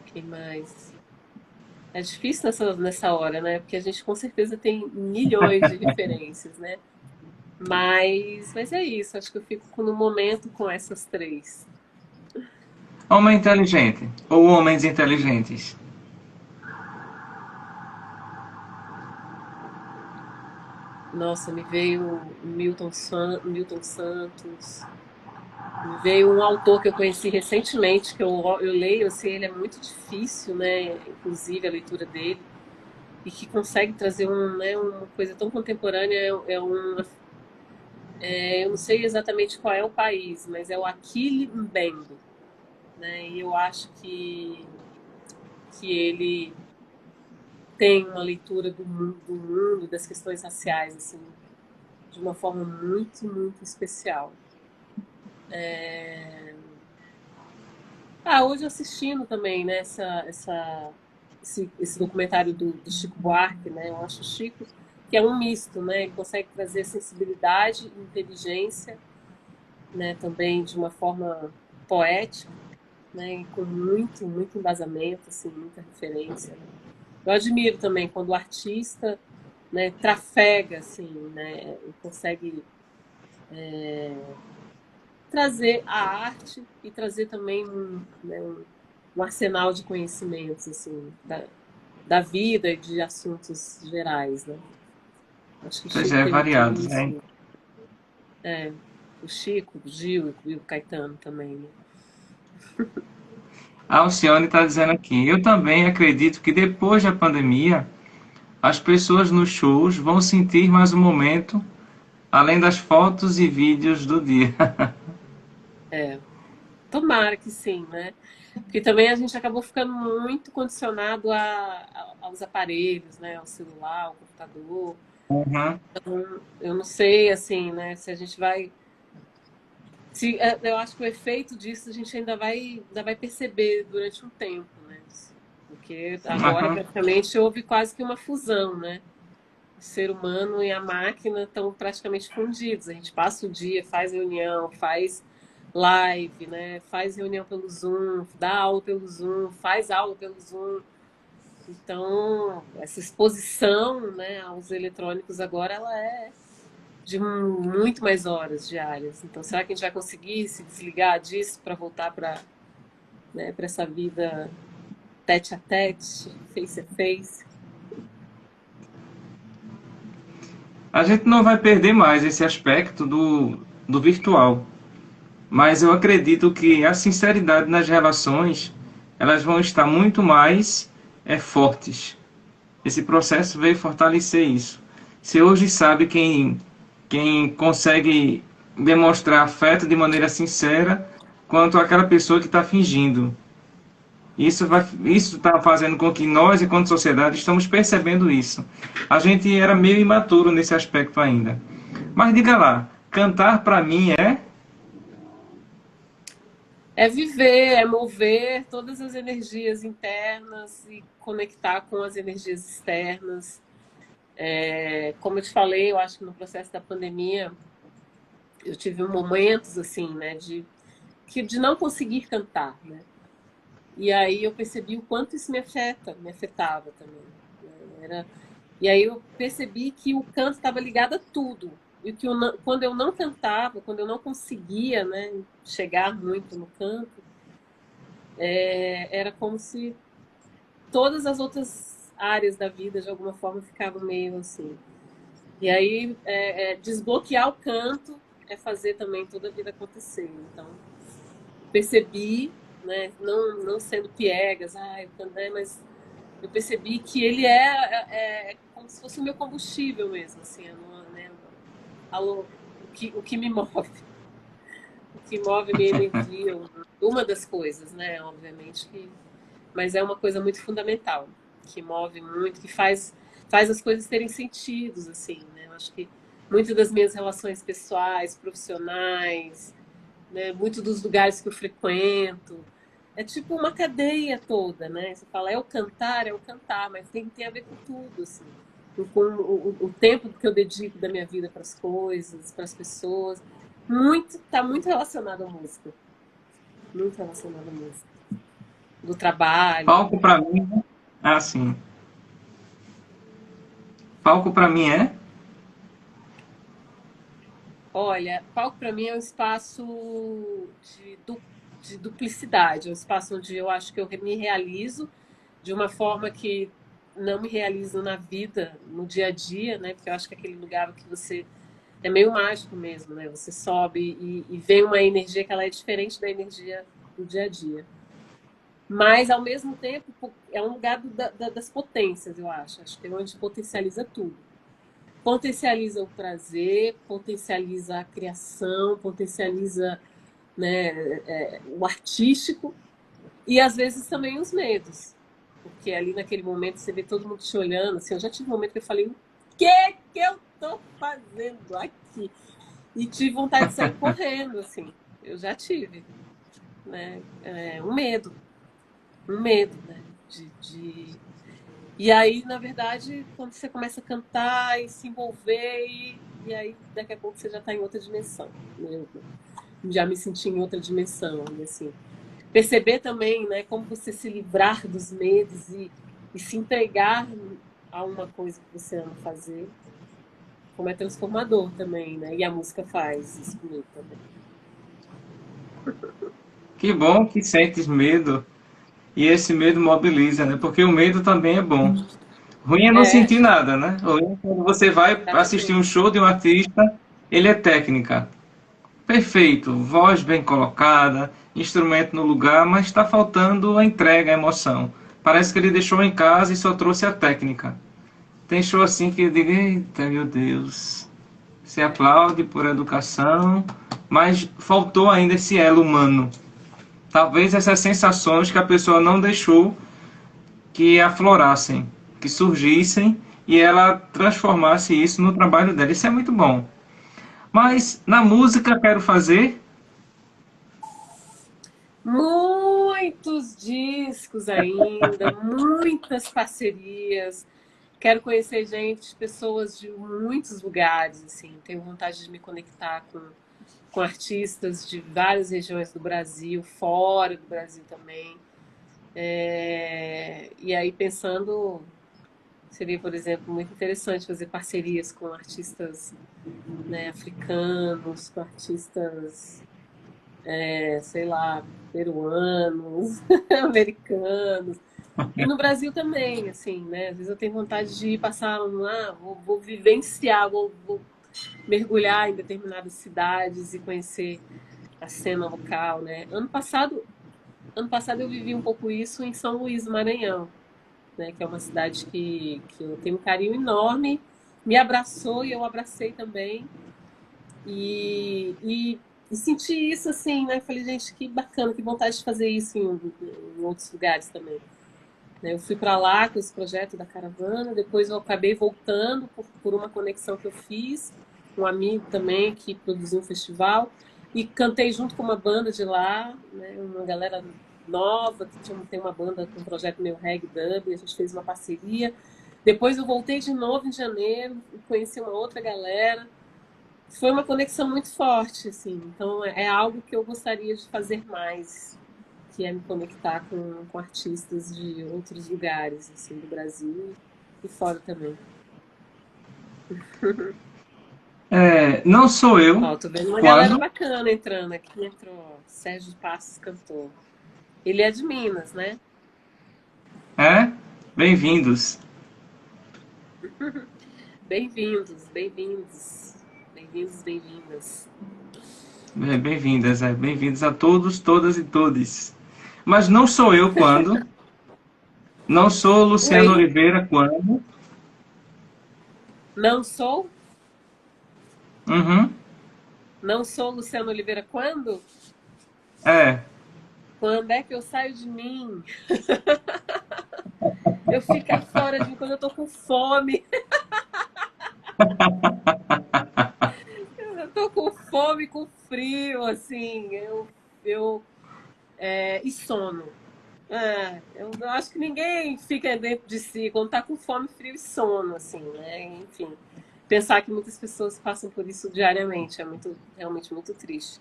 Quem mais? É difícil nessa hora, né? Porque a gente com certeza tem milhões de referências, né? Mas é isso, acho que eu fico no momento com essas três. Homem inteligente ou homens inteligentes? Nossa, me veio Milton Santos, me veio um autor que eu conheci recentemente, que eu leio, assim, ele é muito difícil, né? Inclusive a leitura dele, e que consegue trazer né, uma coisa tão contemporânea, eu não sei exatamente qual é o país, mas é o Achille Mbembe, né? E eu acho que ele tem uma leitura do mundo, das questões raciais, assim, de uma forma muito, muito especial. Hoje assistindo também, né, esse documentário do Chico Buarque, né? Eu acho o Chico que é um misto, né? Ele consegue trazer sensibilidade, inteligência, né? Também de uma forma poética, né? E com muito, muito embasamento, assim, muita referência, né? Eu admiro também quando o artista, né, trafega, assim, né, e consegue trazer a arte e trazer também um arsenal de conhecimentos, assim, da vida e de assuntos gerais, né? Acho que o Pois Chico é, tem tudo variados, né? isso. O Chico, o Gil e o Caetano também, né? A Alcione está dizendo aqui, eu também acredito que depois da pandemia, as pessoas nos shows vão sentir mais um momento, além das fotos e vídeos do dia. Tomara que sim, né? Porque também a gente acabou ficando muito condicionado aos aparelhos, né? Ao celular, ao computador. Uhum. Eu não sei, assim, né? Se a gente vai. Eu acho que o efeito disso a gente ainda vai perceber durante um tempo, né? Porque agora Uhum. praticamente houve quase que uma fusão, né? O ser humano e a máquina estão praticamente fundidos. A gente passa o dia, faz reunião, faz live, né? Faz reunião pelo Zoom, dá aula pelo Zoom, faz aula pelo Zoom. Então, essa exposição, né, aos eletrônicos agora, ela é de muito mais horas diárias. Então, será que a gente vai conseguir se desligar disso para voltar para, né, para essa vida tete a tete, face a face? A gente não vai perder mais esse aspecto do virtual, mas eu acredito que a sinceridade nas relações, elas vão estar muito mais fortes. Esse processo veio fortalecer isso. Você hoje sabe quem consegue demonstrar afeto de maneira sincera quanto aquela pessoa que está fingindo. Isso está fazendo com que nós, enquanto sociedade, estamos percebendo isso. A gente era meio imaturo nesse aspecto ainda. Mas diga lá, cantar para mim é? É viver, é mover todas as energias internas e conectar com as energias externas. Como eu te falei, eu acho que no processo da pandemia eu tive momentos assim, né, de não conseguir cantar, né? E aí eu percebi o quanto isso me afetava também, né? E aí eu percebi que o canto estava ligado a tudo. E que quando eu não cantava, quando eu não conseguia, né, chegar muito no canto, era como se todas as outras áreas da vida, de alguma forma, ficavam meio assim. E aí, desbloquear o canto é fazer também toda a vida acontecer. Então, percebi, né, não sendo piegas, eu cantei, mas eu percebi que ele é como se fosse o meu combustível mesmo, assim, né, o que me move, o que move minha energia, uma das coisas, né, obviamente, mas é uma coisa muito fundamental, que move muito, que faz as coisas terem sentidos, assim, né, eu acho que muitas das minhas relações pessoais, profissionais, né, muitos dos lugares que eu frequento, é tipo uma cadeia toda, né? Você fala, é o cantar, mas tem a ver com tudo, assim. Com o tempo que eu dedico da minha vida para as coisas, para as pessoas. Tá muito relacionado à música. Muito relacionado à música. Do trabalho. Palco para mim é assim. Palco para mim é? Olha, palco para mim é um espaço de, de duplicidade, é um espaço onde eu acho que eu me realizo de uma forma que não me realizo na vida, no dia a dia, né? Porque eu acho que é aquele lugar que você é meio mágico mesmo, né? Você sobe e vem uma energia que ela é diferente da energia do dia a dia. Mas, ao mesmo tempo, é um lugar das potências, eu acho. Acho que é onde potencializa tudo. Potencializa o prazer, potencializa a criação, potencializa, né, o artístico e às vezes também os medos. Porque ali naquele momento você vê todo mundo te olhando. Assim, eu já tive um momento que eu falei: o que eu tô fazendo aqui? E tive vontade de sair correndo, assim. Eu já tive, né? Um medo, né? E aí, na verdade, quando você começa a cantar e se envolver, e aí daqui a pouco você já está em outra dimensão. Né? Já me senti em outra dimensão, assim. Perceber também, né, como você se livrar dos medos e se entregar a uma coisa que você ama fazer, como é transformador também, né? E a música faz isso comigo também. Que bom que sentes medo e esse medo mobiliza, né? Porque o medo também é bom. Ruim é não É, sentir nada, né? Ruim é quando você vai assistir um exatamente. show de um artista, ele é técnica. Perfeito, voz bem colocada, instrumento no lugar, mas está faltando a entrega, a emoção. Parece que ele deixou em casa e só trouxe a técnica. Tem show assim que eu digo, eita meu Deus, se aplaude por educação, mas faltou ainda esse elo humano. Talvez essas sensações que a pessoa não deixou que aflorassem, que surgissem e ela transformasse isso no trabalho dela. Isso é muito bom. Mas na música quero fazer. Muitos discos ainda, muitas parcerias. Quero conhecer gente, pessoas de muitos lugares, assim. Tenho vontade de me conectar com artistas de várias regiões do Brasil, fora do Brasil também. E aí pensando, seria, por exemplo, muito interessante fazer parcerias com artistas, né, africanos, com artistas, sei lá, peruanos, americanos. E no Brasil também, assim, né? Às vezes eu tenho vontade de ir passar lá, vou vivenciar, vou mergulhar em determinadas cidades e conhecer a cena local, né? Ano passado eu vivi um pouco isso em São Luís do Maranhão, né? Que é uma cidade que eu tenho um carinho enorme, me abraçou e eu abracei também. E senti isso assim, né? Falei, gente, que bacana, que vontade de fazer isso em outros lugares também. Eu fui para lá com esse projeto da caravana, depois eu acabei voltando por uma conexão que eu fiz, um amigo também que produziu um festival, e cantei junto com uma banda de lá, né, uma galera nova, que tem uma banda com um projeto meio reggae dub, e a gente fez uma parceria. Depois eu voltei de novo em janeiro, e conheci uma outra galera. Foi uma conexão muito forte, assim, então é algo que eu gostaria de fazer mais, que é me conectar com artistas de outros lugares, assim, do Brasil e fora também. Não sou eu Ó, tô vendo uma galera quando... bacana entrando aqui. Entrou Sérgio Passos, cantor. Ele é de Minas, né? Bem-vindos. Bem-vindos, bem-vindos. Bem-vindos, bem-vindas. Bem-vindas, bem-vindos a todos, todas e todes. Mas não sou eu quando... Não sou Luciano Oi? Oliveira quando... Não sou? Uhum. Não sou Luciano Oliveira quando? É. Quando é que eu saio de mim? Eu ficar fora de mim quando eu tô com fome. Eu tô com fome, com frio, assim, e sono. Eu acho que ninguém fica dentro de si quando tá com fome, frio e sono, assim, né? Enfim, pensar que muitas pessoas passam por isso diariamente é realmente muito triste.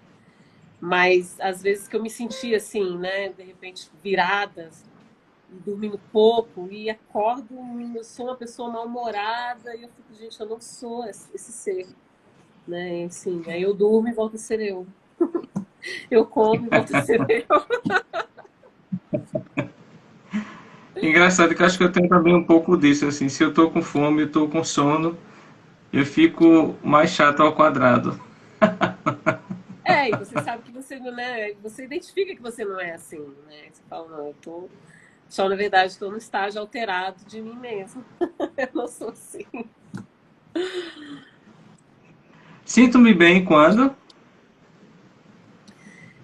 Mas às vezes que eu me sentia assim, né? De repente virada, dormindo pouco e acordo, eu sou uma pessoa mal-humorada e eu fico, gente, eu não sou esse ser, né? Assim, aí eu durmo e volto a ser eu. Eu como e volto a ser eu. Engraçado que eu acho que eu tenho também um pouco disso, assim. Se eu tô com fome, eu tô com sono, eu fico mais chato ao quadrado. E você sabe que você não é. Você identifica que você não é assim, né? Você fala, não, eu tô. Só na verdade estou no estágio alterado de mim mesmo. Eu não sou assim. Sinto-me bem quando...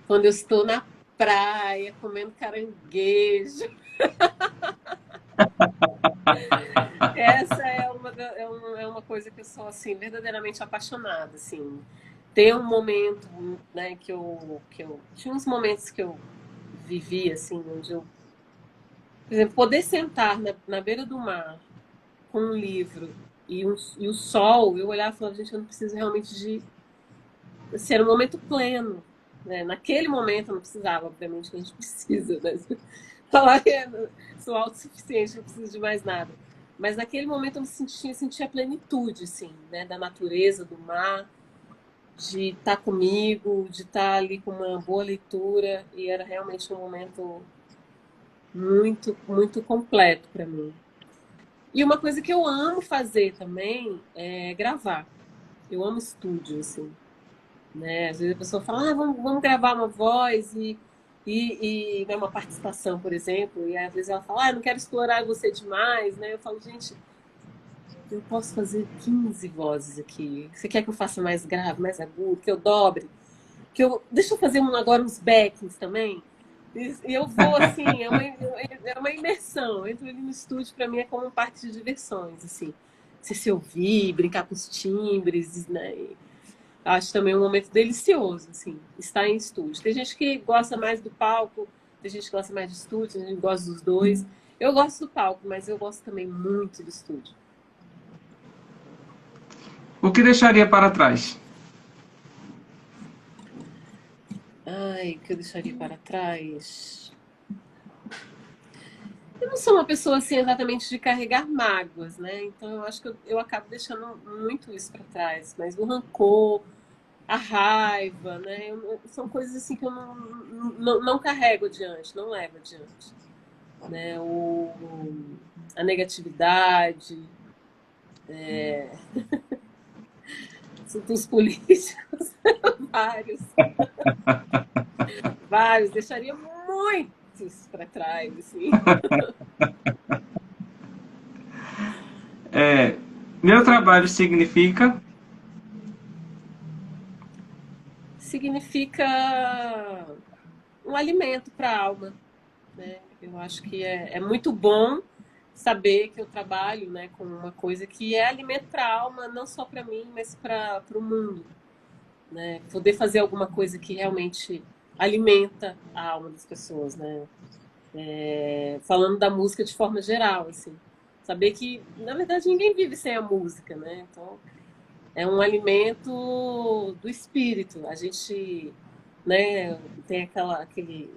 Quando eu estou na praia comendo caranguejo. Essa é uma coisa que eu sou assim, verdadeiramente apaixonada. Assim. Tem um momento, né, que eu. Tinha uns momentos que eu vivi, assim, onde eu. Por exemplo, poder sentar na beira do mar com um livro e o sol, eu olhava e falava, gente, eu não preciso realmente de. Assim, era um momento pleno. Né? Naquele momento eu não precisava, obviamente, que a gente precisa, né? Falar que sou autossuficiente, não preciso de mais nada. Mas naquele momento eu sentia a plenitude, assim, né? Da natureza, do mar, de estar comigo, de estar ali com uma boa leitura, e era realmente um momento muito, muito completo para mim. E uma coisa que eu amo fazer também é gravar. Eu amo estúdio, assim. Né? Às vezes a pessoa fala, vamos gravar uma voz e né, uma participação, por exemplo, e às vezes ela fala, eu não quero explorar você demais, né? Eu falo, gente, eu posso fazer 15 vozes aqui. Você quer que eu faça mais grave, mais agudo, que eu dobre? Deixa eu fazer agora uns backings também. E eu vou assim, é uma imersão. Eu entro ali no estúdio, para mim é como um parque de diversões, assim. Você se ouvir, brincar com os timbres, né? Acho também um momento delicioso, assim, estar em estúdio. Tem gente que gosta mais do palco, tem gente que gosta mais de estúdio, tem gente que gosta dos dois. Eu gosto do palco, mas eu gosto também muito do estúdio. O que deixaria para trás? Ai, o que eu deixaria para trás? Eu não sou uma pessoa assim exatamente de carregar mágoas, né? Então eu acho que eu acabo deixando muito isso para trás. Mas o rancor, a raiva, né? São coisas assim que eu não carrego adiante, não levo adiante, né? A negatividade, os políticos, vários, vários, deixaria muitos para trás, assim. É, meu trabalho significa. Significa um alimento para a alma, né? Eu acho que é muito bom saber que eu trabalho, né, com uma coisa que é alimento para a alma, não só para mim, mas para o mundo, né? Poder fazer alguma coisa que realmente alimenta a alma das pessoas, né? Falando da música de forma geral, assim, saber que na verdade ninguém vive sem a música, né? Então é um alimento do espírito. A gente, né, tem aquele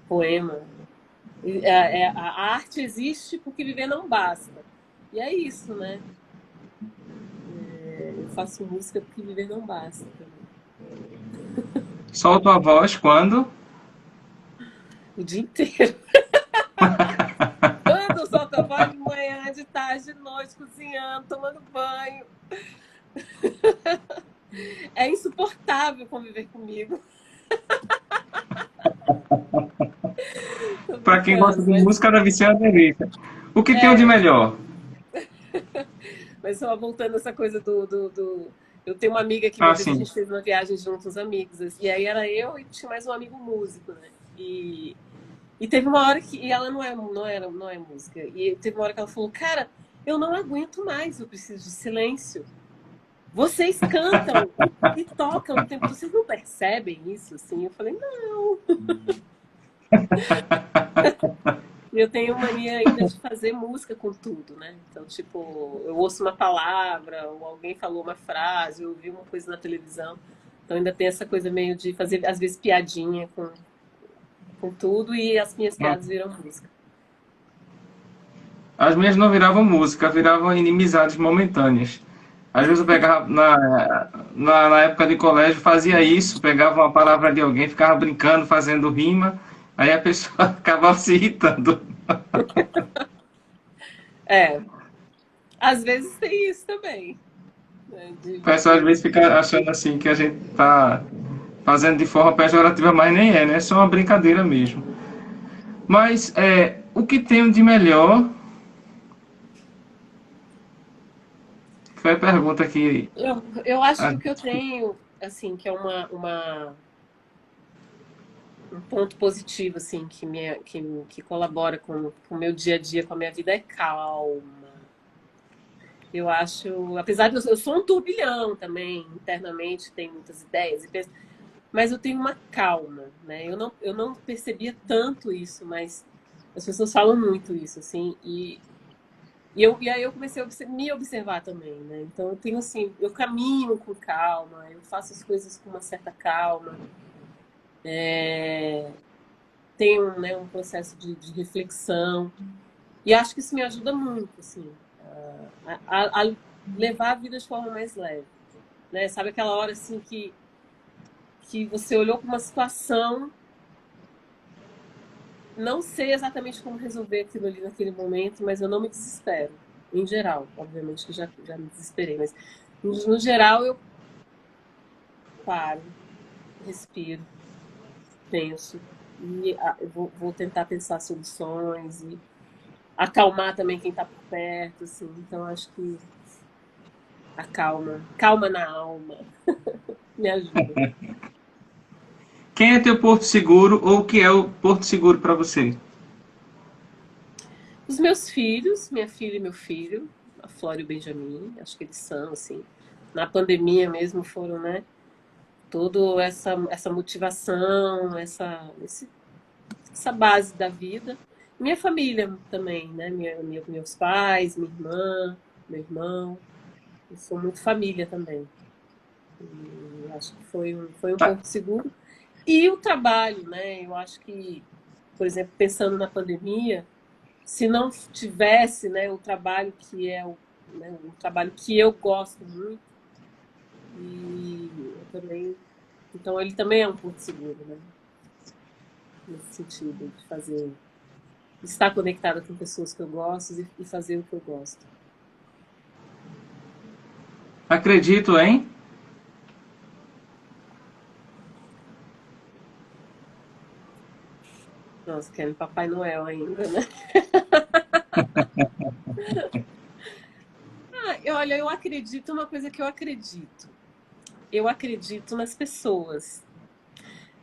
poema. A arte existe porque viver não basta. E é isso, né? Eu faço música porque viver não basta também. Solto a voz quando. O dia inteiro. Quando eu solto a voz de manhã, de tarde, de noite, cozinhando, tomando banho. É insuportável conviver comigo. Tô Para quem gosta brincando, de música, deve ser uma delícia. O que tem de é, melhor? mas só voltando essa coisa Eu tenho uma amiga que uma Ah, vez a sim. gente fez uma viagem juntos, uns amigos, e aí era eu e tinha mais um amigo músico, né? E teve uma hora que. E ela não é música. E teve uma hora que ela falou: Cara, eu não aguento mais, eu preciso de silêncio. Vocês cantam e tocam o tempo. Vocês não percebem isso? Assim? Eu falei: Não. E eu tenho mania ainda de fazer música com tudo, né? Então, tipo, eu ouço uma palavra, ou alguém falou uma frase, eu ouvi uma coisa na televisão. Então, ainda tem essa coisa meio de fazer, às vezes, piadinha com tudo, e as minhas piadas viram música. As minhas não viravam música, viravam inimizades momentâneas. Às vezes eu pegava, na época de colégio, fazia isso, pegava uma palavra de alguém, ficava brincando, fazendo rima, aí a pessoa acabava se irritando. É, às vezes tem isso também, né? O pessoal às vezes fica achando assim que a gente tá fazendo de forma pejorativa, mas nem é, né? É só uma brincadeira mesmo. Mas o que tenho de melhor foi a pergunta que. Eu acho que o que eu tenho, assim, que é um ponto positivo, assim, que colabora com o meu dia a dia, com a minha vida, é calma. Eu acho, apesar de eu sou um turbilhão também, internamente tenho muitas ideias, mas eu tenho uma calma, né? Eu não percebia tanto isso, mas as pessoas falam muito isso, assim, e aí eu comecei a me observar também, né? Então eu tenho assim, eu caminho com calma, eu faço as coisas com uma certa calma, tenho, né, um processo de reflexão, e acho que isso me ajuda muito, assim, a levar a vida de forma mais leve, né? Sabe aquela hora assim que você olhou para uma situação, não sei exatamente como resolver aquilo ali naquele momento, mas eu não me desespero. Em geral, obviamente que já me desesperei, mas no geral eu paro, respiro, penso e eu vou tentar pensar soluções e acalmar também quem está por perto, assim. Então acho que a calma na alma, me ajuda. Quem é teu porto seguro ou o que é o porto seguro para você? Os meus filhos, minha filha e meu filho, a Flora e o Benjamin, acho que eles são, assim, na pandemia mesmo foram, né? Toda essa motivação, essa base da vida. Minha família também, né? Meus pais, minha irmã, meu irmão. Eu sou muito família também. E acho que foi um Tá. porto seguro. E o trabalho, né? Eu acho que, por exemplo, pensando na pandemia, se não tivesse, né, o trabalho que é o trabalho que eu gosto muito, e eu também, então ele também é um porto seguro, né? Nesse sentido de fazer, estar conectada com pessoas que eu gosto e fazer o que eu gosto. Acredito em. Nossa, quero Papai Noel ainda, né? Olha, eu acredito uma coisa que eu acredito. Eu acredito nas pessoas,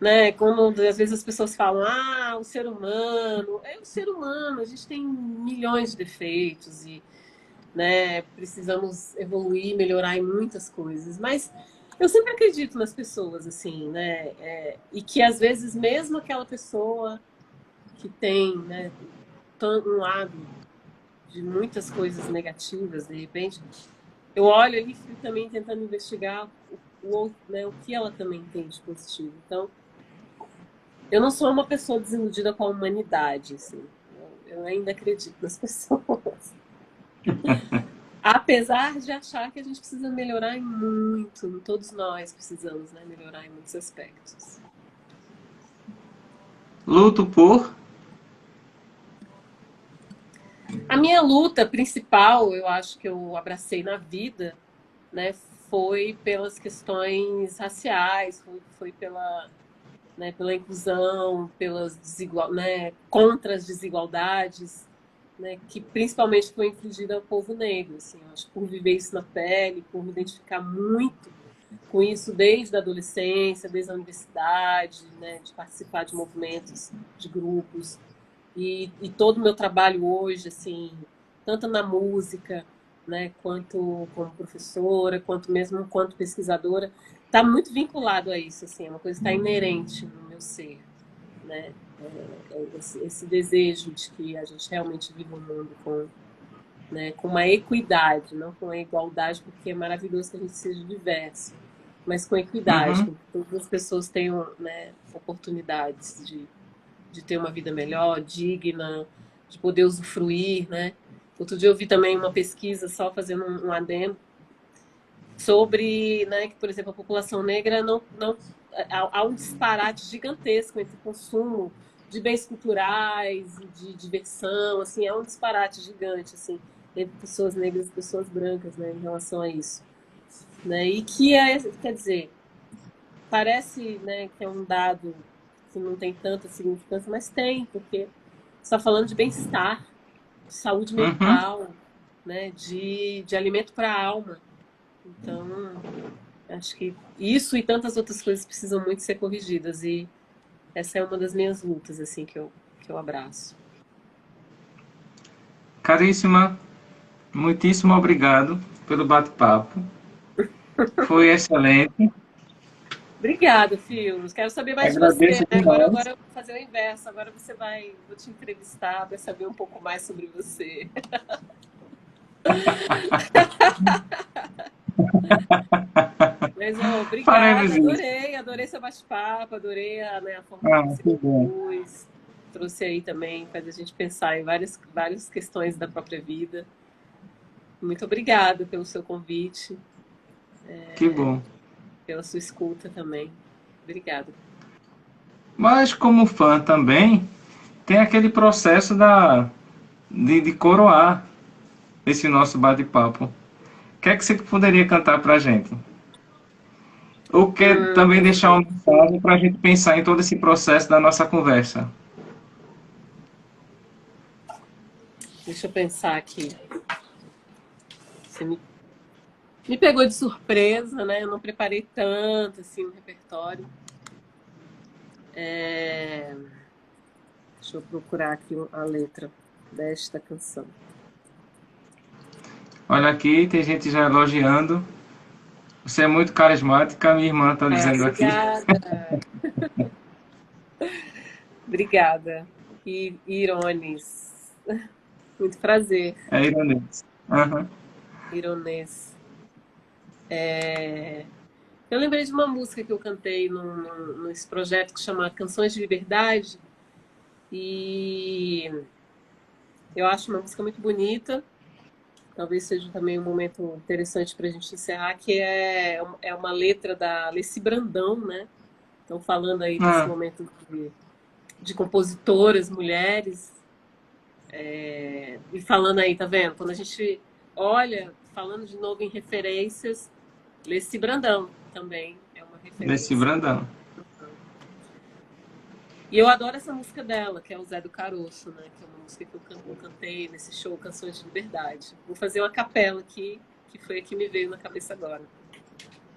né? Como às vezes as pessoas falam, o ser humano, é o ser humano, a gente tem milhões de defeitos e, né, precisamos evoluir, melhorar em muitas coisas, mas eu sempre acredito nas pessoas, assim, né? E que às vezes mesmo aquela pessoa que tem, né, um lado de muitas coisas negativas, de repente, eu olho ali e também tentando investigar né, o que ela também tem de positivo. Então, eu não sou uma pessoa desiludida com a humanidade, assim. Eu ainda acredito nas pessoas. Apesar de achar que a gente precisa melhorar em muito, todos nós precisamos, né, melhorar em muitos aspectos. Luto por. A minha luta principal, eu acho que eu abracei na vida, né, foi pelas questões raciais, foi pela, né, pela inclusão, né, contra as desigualdades, né, que principalmente foi infligida ao povo negro. Assim, acho que por viver isso na pele, por me identificar muito com isso desde a adolescência, desde a universidade, né, de participar de movimentos, de grupos, e todo o meu trabalho hoje, assim, tanto na música, né, quanto como professora, quanto mesmo quanto pesquisadora, está muito vinculado a isso, assim, é uma coisa que está inerente no meu ser, né, esse desejo de que a gente realmente viva um mundo com, né, com uma equidade, não com a igualdade, porque é maravilhoso que a gente seja diverso, mas com equidade, Uhum. com que todas as pessoas tenham, né, oportunidades de ter uma vida melhor, digna, de poder usufruir, né? Outro dia eu vi também uma pesquisa, só fazendo um adendo, sobre, né, que, por exemplo, a população negra não há um disparate gigantesco entre o consumo de bens culturais e de diversão, assim, é um disparate gigante, assim, entre pessoas negras e pessoas brancas, né, em relação a isso, né? E que quer dizer, parece, né, que é um dado que não tem tanta significância, mas tem, porque você está falando de bem-estar, de saúde Uhum. mental, né, de alimento para a alma. Então, acho que isso e tantas outras coisas precisam muito ser corrigidas e essa é uma das minhas lutas, assim, que eu abraço. Caríssima, muitíssimo obrigado pelo bate-papo. Foi excelente. Obrigada, Filos. Quero saber mais de você, Agradeço né? demais. Agora eu vou fazer o inverso. Agora vou te entrevistar para saber um pouco mais sobre você. Mas, Faremos obrigada, isso. adorei seu bate-papo, adorei né, a forma que Ah, você que bom. conduz. Trouxe aí também, faz a gente pensar em várias questões da própria vida. Muito obrigada pelo seu convite, Que bom. pela sua escuta também. Obrigada. Mas como fã também, tem aquele processo de coroar esse nosso bate-papo. O que é que você poderia cantar pra gente? Ou quer também deixar uma mensagem para a gente pensar em todo esse processo da nossa conversa? Deixa eu pensar aqui. Você me pegou de surpresa, né? Eu não preparei tanto assim no repertório. É, deixa eu procurar aqui a letra desta canção. Olha aqui, tem gente já elogiando. Você é muito carismática, minha irmã está dizendo aqui. Obrigada. Obrigada. E Irones. Muito prazer, É ironês. Aham. Ironês. É, Eu lembrei de uma música que eu cantei nesse projeto que chama Canções de Liberdade, e eu acho uma música muito bonita. Talvez seja também um momento interessante para a gente encerrar, que é uma letra da Alessi Brandão, né? Então, falando aí desse Ah, momento de compositoras, mulheres, e falando aí, tá vendo? Quando a gente olha, falando de novo em referências, Alessi Brandão também é uma desse referência. Brandão. E eu adoro essa música dela, que é o Zé do Caroço, né? Que é uma música que eu cantei nesse show Canções de Liberdade. Vou fazer uma capela aqui, que foi a que me veio na cabeça agora.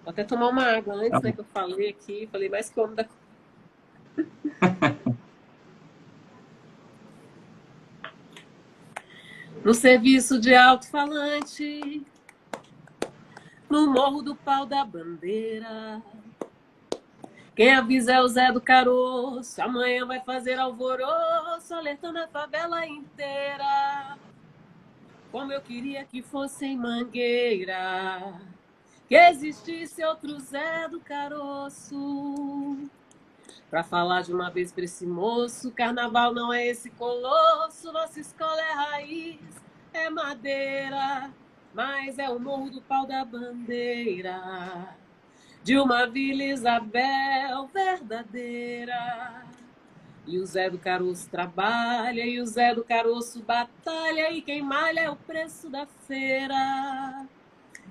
Vou até tomar uma água Tá antes, né? bom. Que eu falei aqui, falei mais que o homem da. No serviço de alto-falante, no Morro do Pau da Bandeira. Quem avisa é o Zé do Caroço, amanhã vai fazer alvoroço, alertando a favela inteira. Como eu queria que fosse em Mangueira, que existisse outro Zé do Caroço, pra falar de uma vez pra esse moço, carnaval não é esse colosso, nossa escola é raiz, é madeira, mas é o Morro do Pau da Bandeira, de uma Vila Isabel verdadeira. E o Zé do Caroço trabalha, e o Zé do Caroço batalha, e quem malha é o preço da feira.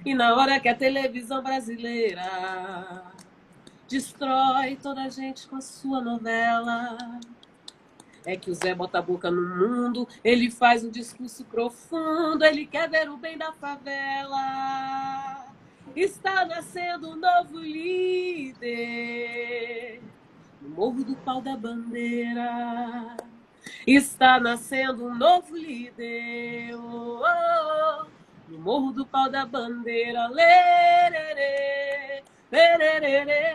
E na hora que a televisão brasileira destrói toda a gente com a sua novela, é que o Zé bota a boca no mundo, ele faz um discurso profundo, ele quer ver o bem da favela. Está nascendo um novo líder no Morro do Pau da Bandeira. Está nascendo um novo líder, oh, oh, oh, no Morro do Pau da Bandeira. Lererê, lererê, lererê,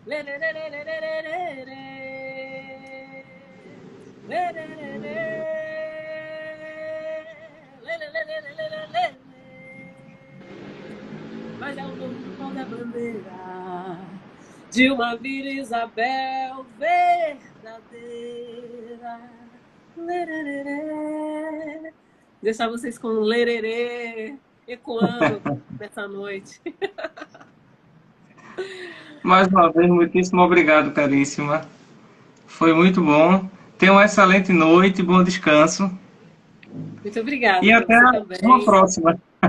lererê, mas é o Morro do Pau da Bandeira, de uma Vila Isabel verdadeira. Lererê. Deixar vocês com um lererê ecoando nessa noite. Mais uma vez, muitíssimo obrigado, caríssima. Foi muito bom. Tenha uma excelente noite, bom descanso. Muito obrigada E para até você uma também. próxima. E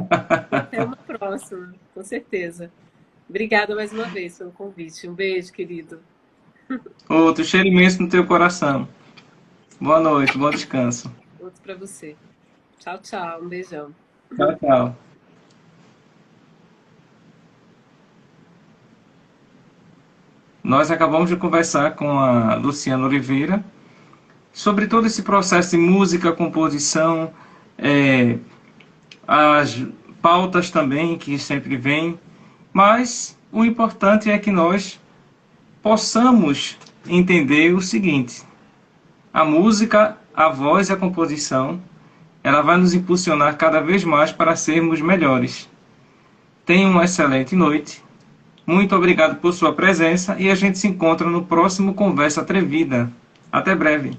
até uma próxima, com certeza. Obrigada mais uma vez pelo convite. Um beijo, querido. Outro cheiro imenso no teu coração. Boa noite, bom descanso. Outro para você. Tchau, tchau. Um beijão. Tchau, tchau. Nós acabamos de conversar com a Luciana Oliveira sobre todo esse processo de música, composição, as pautas também que sempre vêm, mas o importante é que nós possamos entender o seguinte: a música, a voz e a composição, ela vai nos impulsionar cada vez mais para sermos melhores. Tenha uma excelente noite. Muito obrigado por sua presença e a gente se encontra no próximo Conversa Atrevida. Até breve.